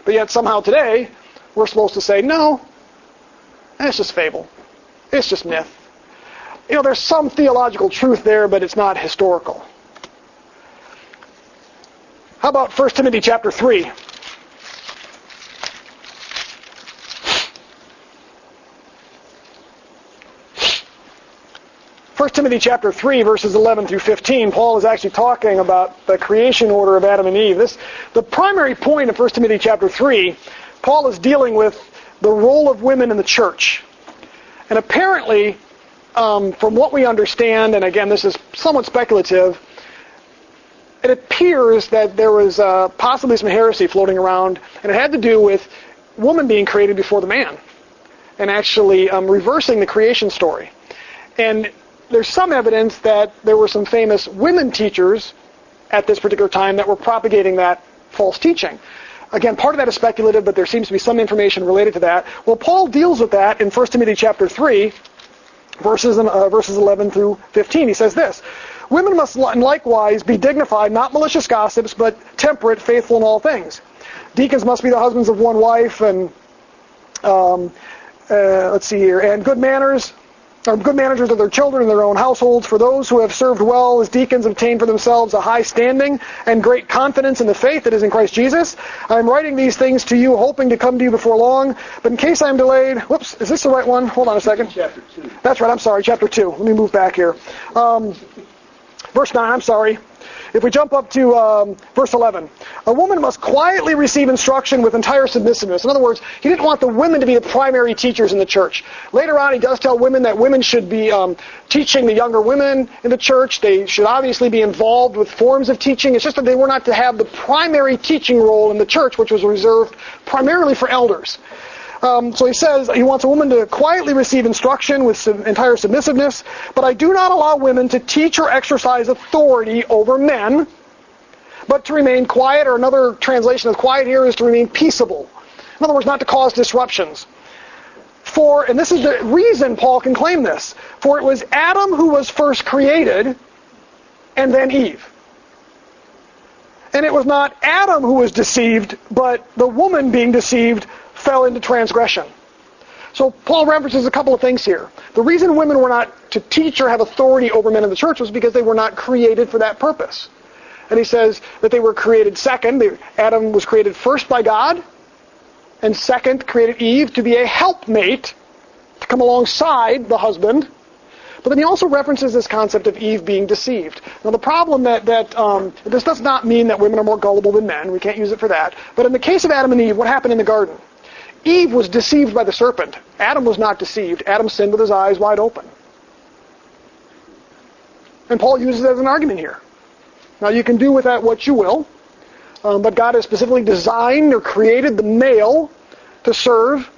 But yet somehow today, we're supposed to say, no, it's just fable. It's just myth. There's some theological truth there, but it's not historical. How about 1 Timothy chapter 3? First Timothy chapter 3, verses 11 through 15, Paul is actually talking about the creation order of Adam and Eve. The primary point of 1 Timothy chapter 3, Paul is dealing with the role of women in the church. And apparently, from what we understand, and again, this is somewhat speculative, it appears that there was possibly some heresy floating around, and it had to do with woman being created before the man, and actually reversing the creation story. And there's some evidence that there were some famous women teachers at this particular time that were propagating that false teaching. Again, part of that is speculative, but there seems to be some information related to that. Well, Paul deals with that in 1 Timothy chapter 3, verses 11 through 15. He says this: women must likewise be dignified, not malicious gossips, but temperate, faithful in all things. Deacons must be the husbands of one wife, and and good manners. Good managers of their children and their own households. For those who have served well as deacons obtain for themselves a high standing and great confidence in the faith that is in Christ Jesus. I am writing these things to you, hoping to come to you before long. But in case I am delayed, whoops, is this the right one? Hold on a second. Chapter 2. That's right, I'm sorry, chapter 2. Let me move back here. Verse 9, I'm sorry. If we jump up to verse 11, a woman must quietly receive instruction with entire submissiveness. In other words, he didn't want the women to be the primary teachers in the church. Later on, he does tell women that women should be teaching the younger women in the church. They should obviously be involved with forms of teaching. It's just that they were not to have the primary teaching role in the church, which was reserved primarily for elders. So he says he wants a woman to quietly receive instruction with entire submissiveness, but I do not allow women to teach or exercise authority over men, but to remain quiet, or another translation of quiet here is to remain peaceable. In other words, not to cause disruptions. And this is the reason Paul can claim this, for it was Adam who was first created, and then Eve. And it was not Adam who was deceived, but the woman being deceived fell into transgression. So Paul references a couple of things here. The reason women were not to teach or have authority over men in the church was because they were not created for that purpose. And he says that they were created second. Adam was created first by God, and second created Eve to be a helpmate, to come alongside the husband. But then he also references this concept of Eve being deceived. Now the problem that this does not mean that women are more gullible than men. We can't use it for that. But in the case of Adam and Eve, what happened in the garden? Eve was deceived by the serpent. Adam was not deceived. Adam sinned with his eyes wide open. And Paul uses it as an argument here. Now you can do with that what you will, but God has specifically designed or created the male to serve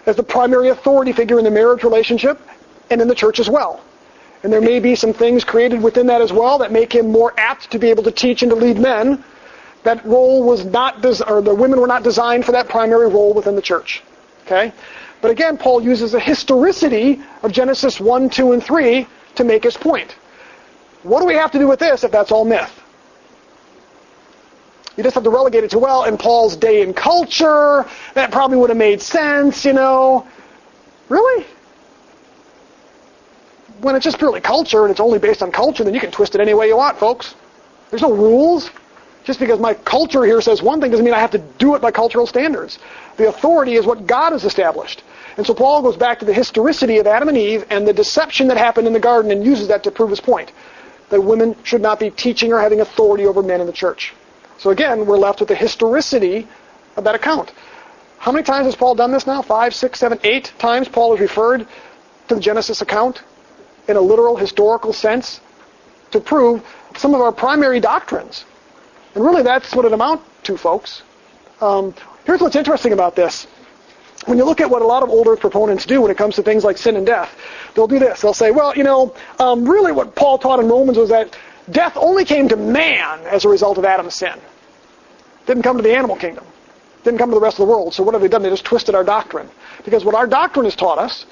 as the primary authority figure in the marriage relationship and in the church as well. And there may be some things created within that as well that make him more apt to be able to teach and to lead men. That role was not, or the women were not designed for that primary role within the church. Okay? But again, Paul uses a historicity of Genesis 1, 2, and 3 to make his point. What do we have to do with this if that's all myth? You just have to relegate it to, well, in Paul's day and culture, that probably would have made sense, Really? When it's just purely culture and it's only based on culture, then you can twist it any way you want, folks. There's no rules. Just because my culture here says one thing doesn't mean I have to do it by cultural standards. The authority is what God has established. And so Paul goes back to the historicity of Adam and Eve and the deception that happened in the garden and uses that to prove his point, that women should not be teaching or having authority over men in the church. So again, we're left with the historicity of that account. How many times has Paul done this now? 5, 6, 7, 8 times Paul has referred to the Genesis account in a literal, historical sense to prove some of our primary doctrines. And really that's what it amounts to, folks. Here's what's interesting about this. When you look at what a lot of old earth proponents do when it comes to things like sin and death, they'll do this. They'll say, well, really what Paul taught in Romans was that death only came to man as a result of Adam's sin. Didn't come to the animal kingdom. Didn't come to the rest of the world. So what have they done? They just twisted our doctrine. Because what our doctrine has taught us,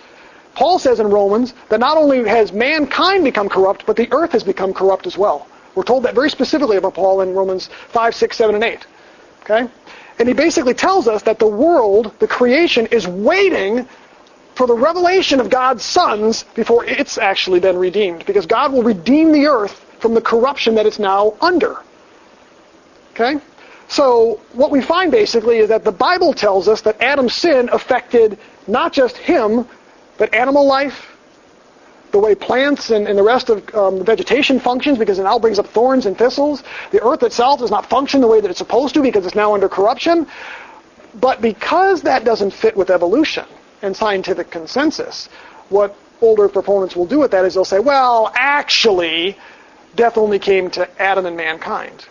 Paul says in Romans that not only has mankind become corrupt, but the earth has become corrupt as well. We're told that very specifically about Paul in Romans 5, 6, 7, and 8. Okay? And he basically tells us that the world, the creation, is waiting for the revelation of God's sons before it's actually been redeemed. Because God will redeem the earth from the corruption that it's now under. Okay? So what we find basically is that the Bible tells us that Adam's sin affected not just him, but animal life, the way plants and the rest of vegetation functions, because it now brings up thorns and thistles. The earth itself does not function the way that it's supposed to because it's now under corruption. But because that doesn't fit with evolution and scientific consensus, what old earth proponents will do with that is they'll say, well, actually, death only came to Adam and mankind,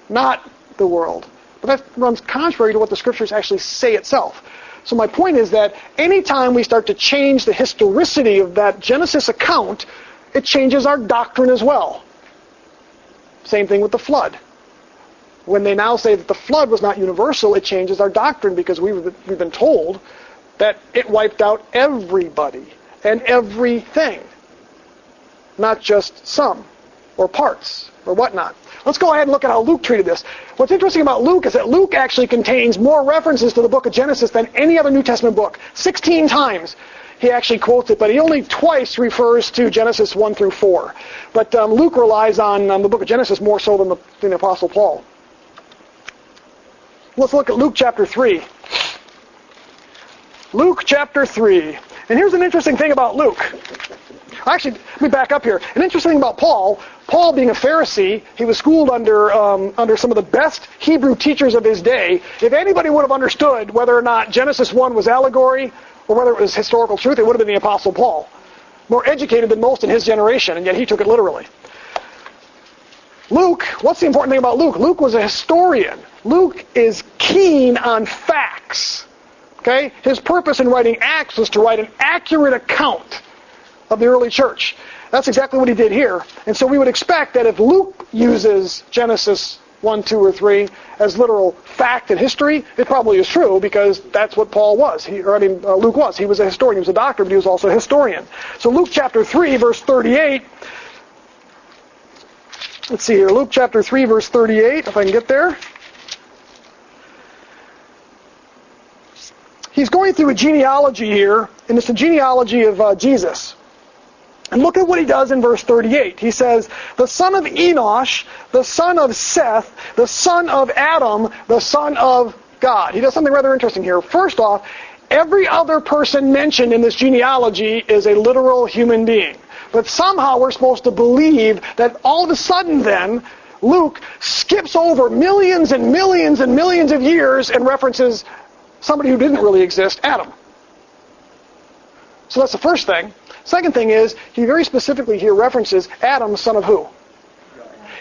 not the world. But that runs contrary to what the scriptures actually say itself. So my point is that anytime we start to change the historicity of that Genesis account, it changes our doctrine as well. Same thing with the flood. When they now say that the flood was not universal, it changes our doctrine because we've been told that it wiped out everybody and everything, not just some or parts or whatnot. Let's go ahead and look at how Luke treated this. What's interesting about Luke is that Luke actually contains more references to the book of Genesis than any other New Testament book. 16 times he actually quotes it, but he only twice refers to Genesis 1 through 4. But Luke relies on the book of Genesis more so than the Apostle Paul. Let's look at Luke chapter 3. Luke chapter 3. And here's an interesting thing about Luke. Actually, let me back up here. An interesting thing about Paul being a Pharisee, he was schooled under some of the best Hebrew teachers of his day. If anybody would have understood whether or not Genesis 1 was allegory or whether it was historical truth, it would have been the Apostle Paul. More educated than most in his generation, and yet he took it literally. Luke, what's the important thing about Luke? Luke was a historian. Luke is keen on facts. Okay? His purpose in writing Acts was to write an accurate account of the early church. That's exactly what he did here. And so we would expect that if Luke uses Genesis 1, 2, or 3 as literal fact and history, it probably is true because that's what Paul was. Luke was. He was a historian. He was a doctor, but he was also a historian. So Luke chapter 3, verse 38. Let's see here. Luke chapter 3, verse 38, if I can get there. He's going through a genealogy here, and it's the genealogy of Jesus. And look at what he does in verse 38. He says, the son of Enosh, the son of Seth, the son of Adam, the son of God. He does something rather interesting here. First off, every other person mentioned in this genealogy is a literal human being. But somehow we're supposed to believe that all of a sudden then, Luke skips over millions and millions and millions of years and references somebody who didn't really exist, Adam. So that's the first thing. Second thing is, he very specifically here references Adam, son of who?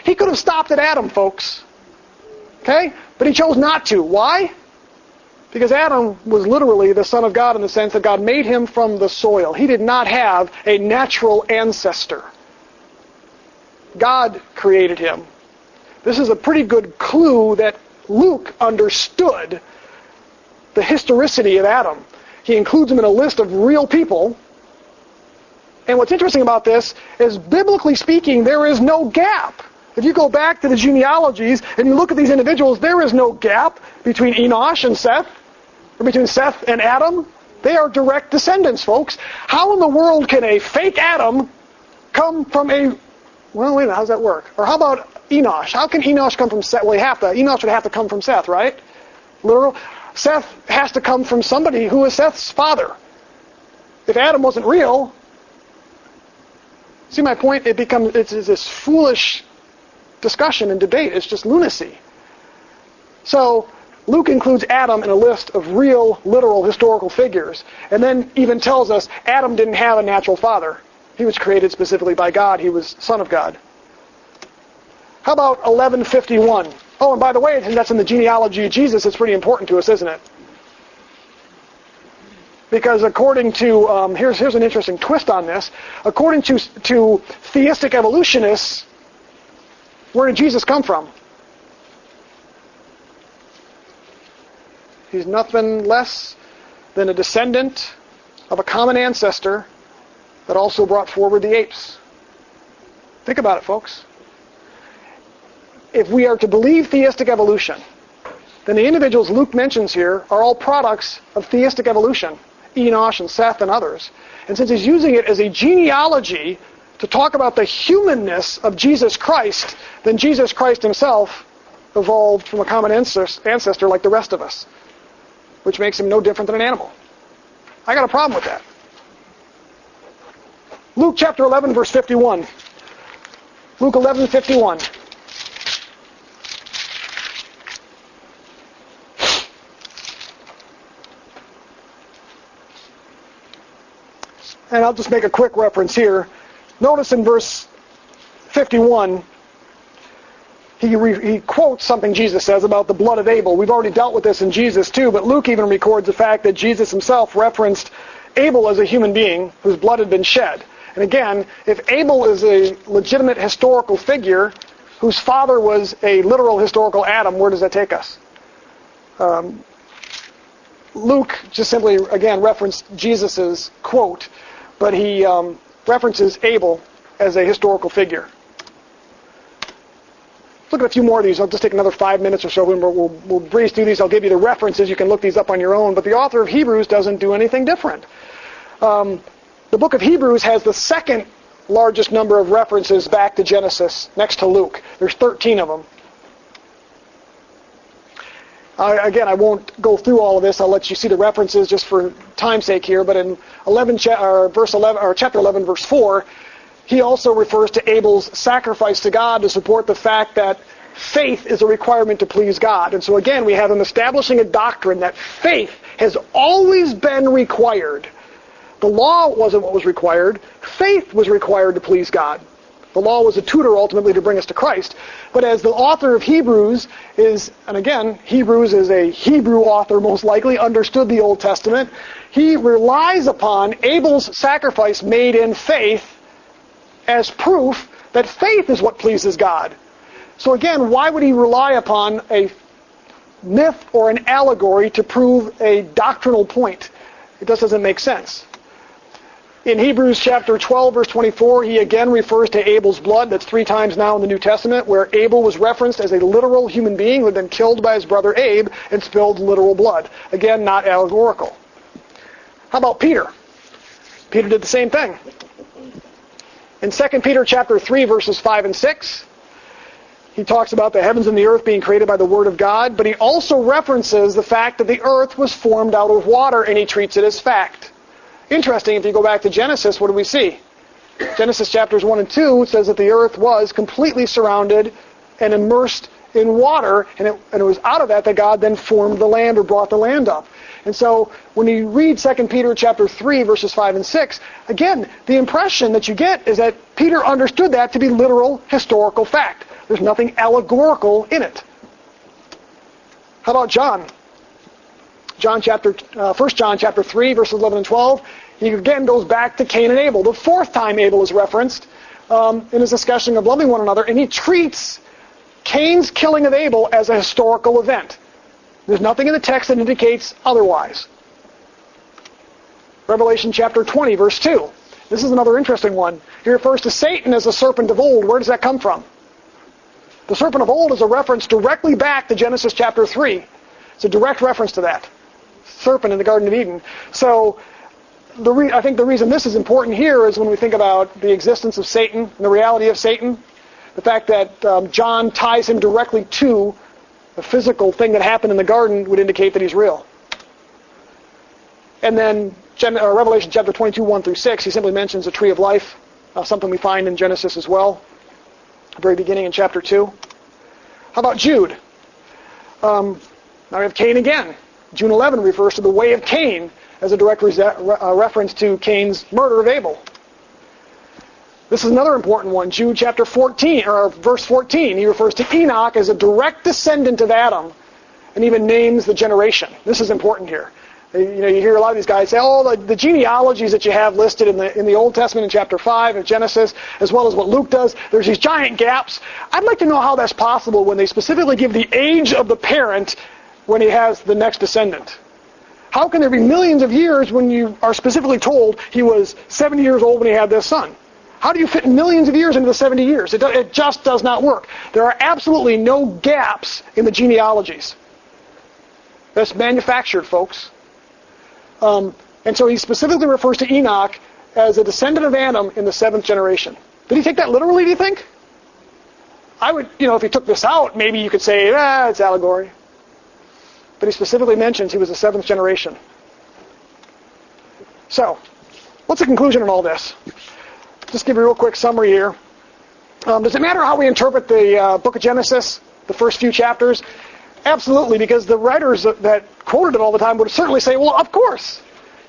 He could have stopped at Adam, folks. Okay? But he chose not to. Why? Because Adam was literally the son of God in the sense that God made him from the soil. He did not have a natural ancestor. God created him. This is a pretty good clue that Luke understood the historicity of Adam. He includes him in a list of real people. And what's interesting about this is, biblically speaking, there is no gap. If you go back to the genealogies and you look at these individuals, there is no gap between Enosh and Seth, or between Seth and Adam. They are direct descendants, folks. How in the world can a fake Adam come from a... Well, wait a minute, how does that work? Or how about Enosh? How can Enosh come from Seth? Well, Enosh would have to come from Seth, right? Literal. Seth has to come from somebody who is Seth's father. If Adam wasn't real... See my point? It's this foolish discussion and debate. It's just lunacy. So Luke includes Adam in a list of real, literal, historical figures, and then even tells us Adam didn't have a natural father. He was created specifically by God. He was son of God. How about 1151? Oh, and by the way, that's in the genealogy of Jesus. It's pretty important to us, isn't it? Because according to, here's an interesting twist on this. According to theistic evolutionists, where did Jesus come from? He's nothing less than a descendant of a common ancestor that also brought forward the apes. Think about it, folks. If we are to believe theistic evolution, then the individuals Luke mentions here are all products of theistic evolution, Enosh and Seth and others. And since he's using it as a genealogy to talk about the humanness of Jesus Christ, then Jesus Christ himself evolved from a common ancestor like the rest of us, which makes him no different than an animal. I got a problem with that. Luke chapter 11, verse 51. Luke 11:51. And I'll just make a quick reference here. Notice in verse 51, he quotes something Jesus says about the blood of Abel. We've already dealt with this in Jesus too, but Luke even records the fact that Jesus himself referenced Abel as a human being whose blood had been shed. And again, if Abel is a legitimate historical figure whose father was a literal historical Adam, where does that take us? Luke just simply, again, referenced Jesus' quote, but he references Abel as a historical figure. Look at a few more of these. I'll just take another 5 minutes or so, and we'll breeze through these. I'll give you the references. You can look these up on your own. But the author of Hebrews doesn't do anything different. The book of Hebrews has the second largest number of references back to Genesis, next to Luke. There's 13 of them. Again, I won't go through all of this. I'll let you see the references just for time's sake here. But in chapter 11, verse 4, he also refers to Abel's sacrifice to God to support the fact that faith is a requirement to please God. And so again, we have him establishing a doctrine that faith has always been required. The law wasn't what was required. Faith was required to please God. The law was a tutor ultimately to bring us to Christ. But as the author of Hebrews is, and again, Hebrews is a Hebrew author most likely, understood the Old Testament, he relies upon Abel's sacrifice made in faith as proof that faith is what pleases God. So again, why would he rely upon a myth or an allegory to prove a doctrinal point? It just doesn't make sense. In Hebrews chapter 12, verse 24, he again refers to Abel's blood. That's 3 times now in the New Testament, where Abel was referenced as a literal human being who had been killed by his brother Abe and spilled literal blood. Again, not allegorical. How about Peter? Peter did the same thing. In 2 Peter chapter 3, verses 5 and 6, he talks about the heavens and the earth being created by the word of God, but he also references the fact that the earth was formed out of water, and he treats it as fact. Interesting, if you go back to Genesis, what do we see? Genesis chapters 1 and 2 says that the earth was completely surrounded and immersed in water, and it was out of that God then formed the land or brought the land up. And so when you read 2 Peter chapter 3, verses 5 and 6, again, the impression that you get is that Peter understood that to be literal historical fact. There's nothing allegorical in it. How about John? 1 John chapter 3, verses 11 and 12, he again goes back to Cain and Abel. The 4th time Abel is referenced in his discussion of loving one another, and he treats Cain's killing of Abel as a historical event. There's nothing in the text that indicates otherwise. Revelation chapter 20, verse 2. This is another interesting one. He refers to Satan as a serpent of old. Where does that come from? The serpent of old is a reference directly back to Genesis chapter 3. It's a direct reference to that. Serpent in the Garden of Eden. So I think the reason this is important here is when we think about the existence of Satan and the reality of Satan, the fact that John ties him directly to the physical thing that happened in the garden would indicate that he's real. And then Revelation chapter 22, 1 through 6, he simply mentions the tree of life, something we find in Genesis as well, very beginning in chapter 2. How about Jude? Now we have Cain again. Jude 11 refers to the way of Cain as a direct reference to Cain's murder of Abel. This is another important one. Jude chapter 14, or verse 14, he refers to Enoch as a direct descendant of Adam, and even names the generation. This is important here. You hear a lot of these guys say, the genealogies that you have listed in the Old Testament in chapter 5 of Genesis, as well as what Luke does, there's these giant gaps. I'd like to know how that's possible when they specifically give the age of the parent when he has the next descendant. How can there be millions of years when you are specifically told he was 70 years old when he had this son? How do you fit millions of years into the 70 years? It just does not work. There are absolutely no gaps in the genealogies. That's manufactured, folks. And so he specifically refers to Enoch as a descendant of Adam in the 7th generation. Did he take that literally, do you think? I would, if he took this out, maybe you could say, it's allegory. But he specifically mentions he was the 7th generation. So, what's the conclusion in all this? Just give you a real quick summary here. Does it matter how we interpret the book of Genesis, the first few chapters? Absolutely, because the writers that quoted it all the time would certainly say, well, of course.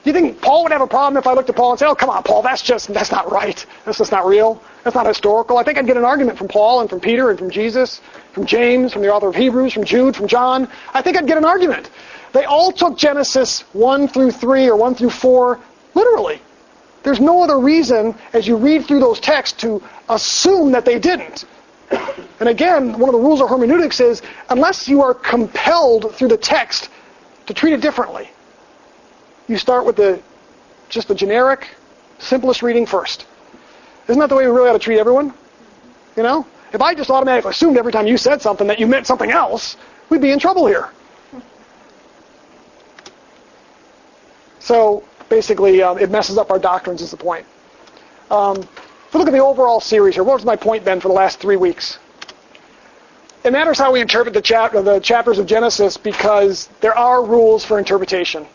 Do you think Paul would have a problem if I looked at Paul and said, oh, come on, Paul, that's not right. That's just not real. That's not historical. I think I'd get an argument from Paul and from Peter and from Jesus, from James, from the author of Hebrews, from Jude, from John. I think I'd get an argument. They all took Genesis 1 through 3 or 1 through 4 literally. There's no other reason, as you read through those texts, to assume that they didn't. And again, one of the rules of hermeneutics is, unless you are compelled through the text to treat it differently, you start with just the generic, simplest reading first. Isn't that the way we really ought to treat everyone? If I just automatically assumed every time you said something that you meant something else, we'd be in trouble here. So, basically, it messes up our doctrines is the point. If we look at the overall series here, what was my point then for the last 3 weeks? It matters how we interpret the chapters of Genesis because there are rules for interpretation,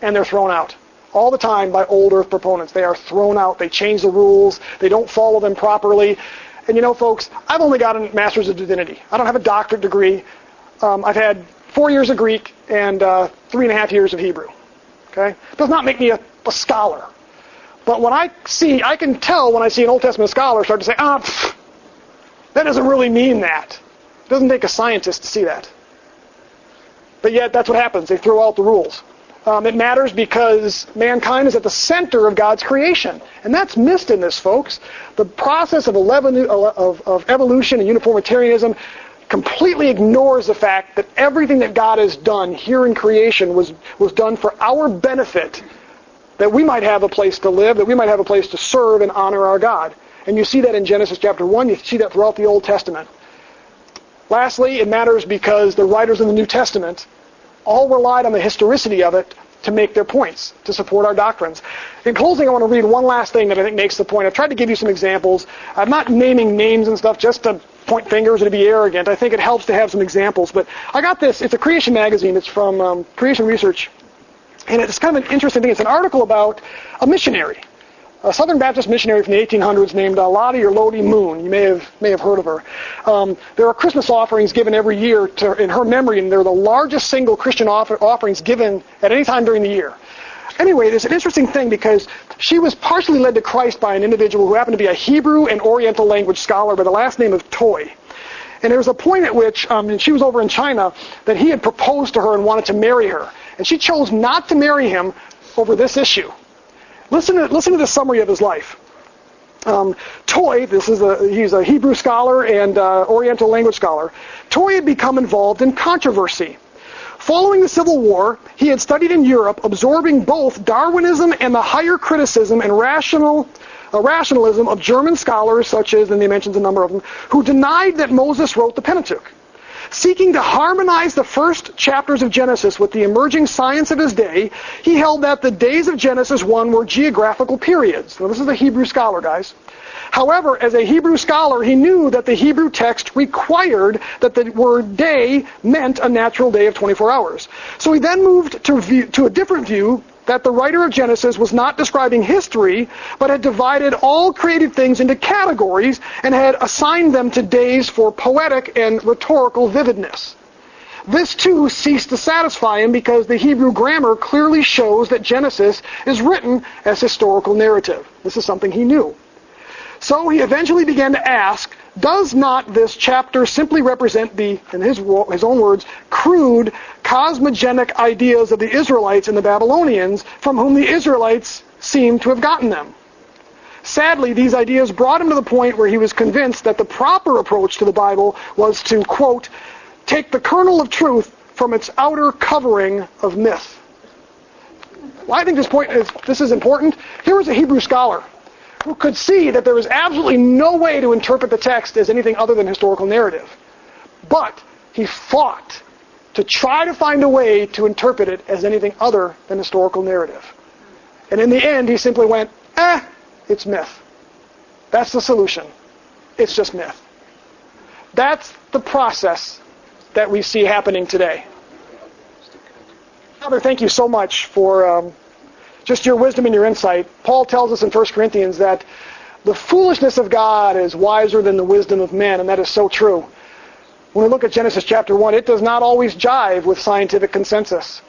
and they're thrown out all the time by old earth proponents. They are thrown out. They change the rules. They don't follow them properly. And folks, I've only got a Master's of Divinity. I don't have a doctorate degree. I've had 4 years of Greek and 3.5 years of Hebrew. Okay? Does not make me a scholar. But when I can tell when I see an Old Testament scholar start to say, that doesn't really mean that. It doesn't take a scientist to see that. But yet, that's what happens. They throw out the rules. It matters because mankind is at the center of God's creation. And that's missed in this, folks. The process of evolution and uniformitarianism completely ignores the fact that everything that God has done here in creation was done for our benefit, that we might have a place to live, that we might have a place to serve and honor our God. And you see that in Genesis chapter 1. You see that throughout the Old Testament. Lastly, it matters because the writers of the New Testament all relied on the historicity of it to make their points, to support our doctrines. In closing, I want to read one last thing that I think makes the point. I've tried to give you some examples. I'm not naming names and stuff just to point fingers and to be arrogant. I think it helps to have some examples. But I got this. It's a Creation magazine. It's from Creation Research. And it's kind of an interesting thing. It's an article about a missionary, a Southern Baptist missionary from the 1800s named Lottie or Lottie Moon. You may have heard of her. There are Christmas offerings given every year in her memory, and they're the largest single Christian offerings given at any time during the year. Anyway, there's an interesting thing because she was partially led to Christ by an individual who happened to be a Hebrew and Oriental language scholar by the last name of Toy. And there was a point at which, and she was over in China, that he had proposed to her and wanted to marry her. And she chose not to marry him over this issue. Listen to the summary of his life. Toy, he's a Hebrew scholar and Oriental language scholar. Toy had become involved in controversy. Following the Civil War, he had studied in Europe, absorbing both Darwinism and the higher criticism and rationalism of German scholars, such as, and he mentions a number of them, who denied that Moses wrote the Pentateuch. Seeking to harmonize the first chapters of Genesis with the emerging science of his day, he held that the days of Genesis 1 were geographical periods. Now, this is a Hebrew scholar, guys. However, as a Hebrew scholar, he knew that the Hebrew text required that the word day meant a natural day of 24 hours. So he then moved to a different view, that the writer of Genesis was not describing history, but had divided all created things into categories and had assigned them to days for poetic and rhetorical vividness. This too ceased to satisfy him because the Hebrew grammar clearly shows that Genesis is written as historical narrative. This is something he knew. So he eventually began to ask, does not this chapter simply represent the, in his own words, crude, cosmogenic ideas of the Israelites and the Babylonians, from whom the Israelites seem to have gotten them? Sadly, these ideas brought him to the point where he was convinced that the proper approach to the Bible was to, quote, take the kernel of truth from its outer covering of myth. Why I think this is important? Here was a Hebrew scholar who could see that there was absolutely no way to interpret the text as anything other than historical narrative. But he fought to try to find a way to interpret it as anything other than historical narrative. And in the end, he simply went, it's myth. That's the solution. It's just myth. That's the process that we see happening today. Father, thank you so much for just your wisdom and your insight. Paul tells us in 1 Corinthians that the foolishness of God is wiser than the wisdom of men, and that is so true. When we look at Genesis chapter 1, it does not always jive with scientific consensus.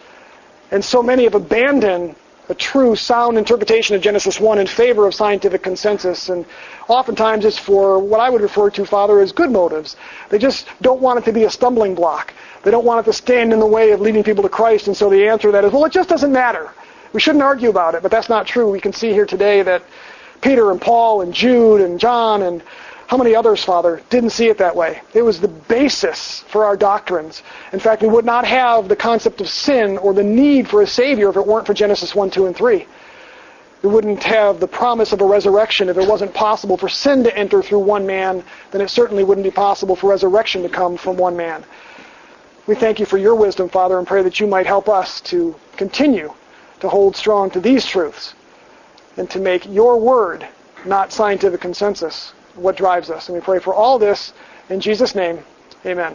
And so many have abandoned a true, sound interpretation of Genesis 1 in favor of scientific consensus. And oftentimes it's for what I would refer to, Father, as good motives. They just don't want it to be a stumbling block. They don't want it to stand in the way of leading people to Christ. And so the answer to that is, well, it just doesn't matter. We shouldn't argue about it. But that's not true. We can see here today that Peter and Paul and Jude and John and how many others, Father, didn't see it that way. It was the basis for our doctrines. In fact, we would not have the concept of sin or the need for a Savior if it weren't for Genesis 1, 2, and 3. We wouldn't have the promise of a resurrection if it wasn't possible for sin to enter through one man. Then it certainly wouldn't be possible for resurrection to come from one man. We thank you for your wisdom, Father, and pray that you might help us to continue to hold strong to these truths and to make your word, not scientific consensus, what drives us. And we pray for all this in Jesus' name. Amen.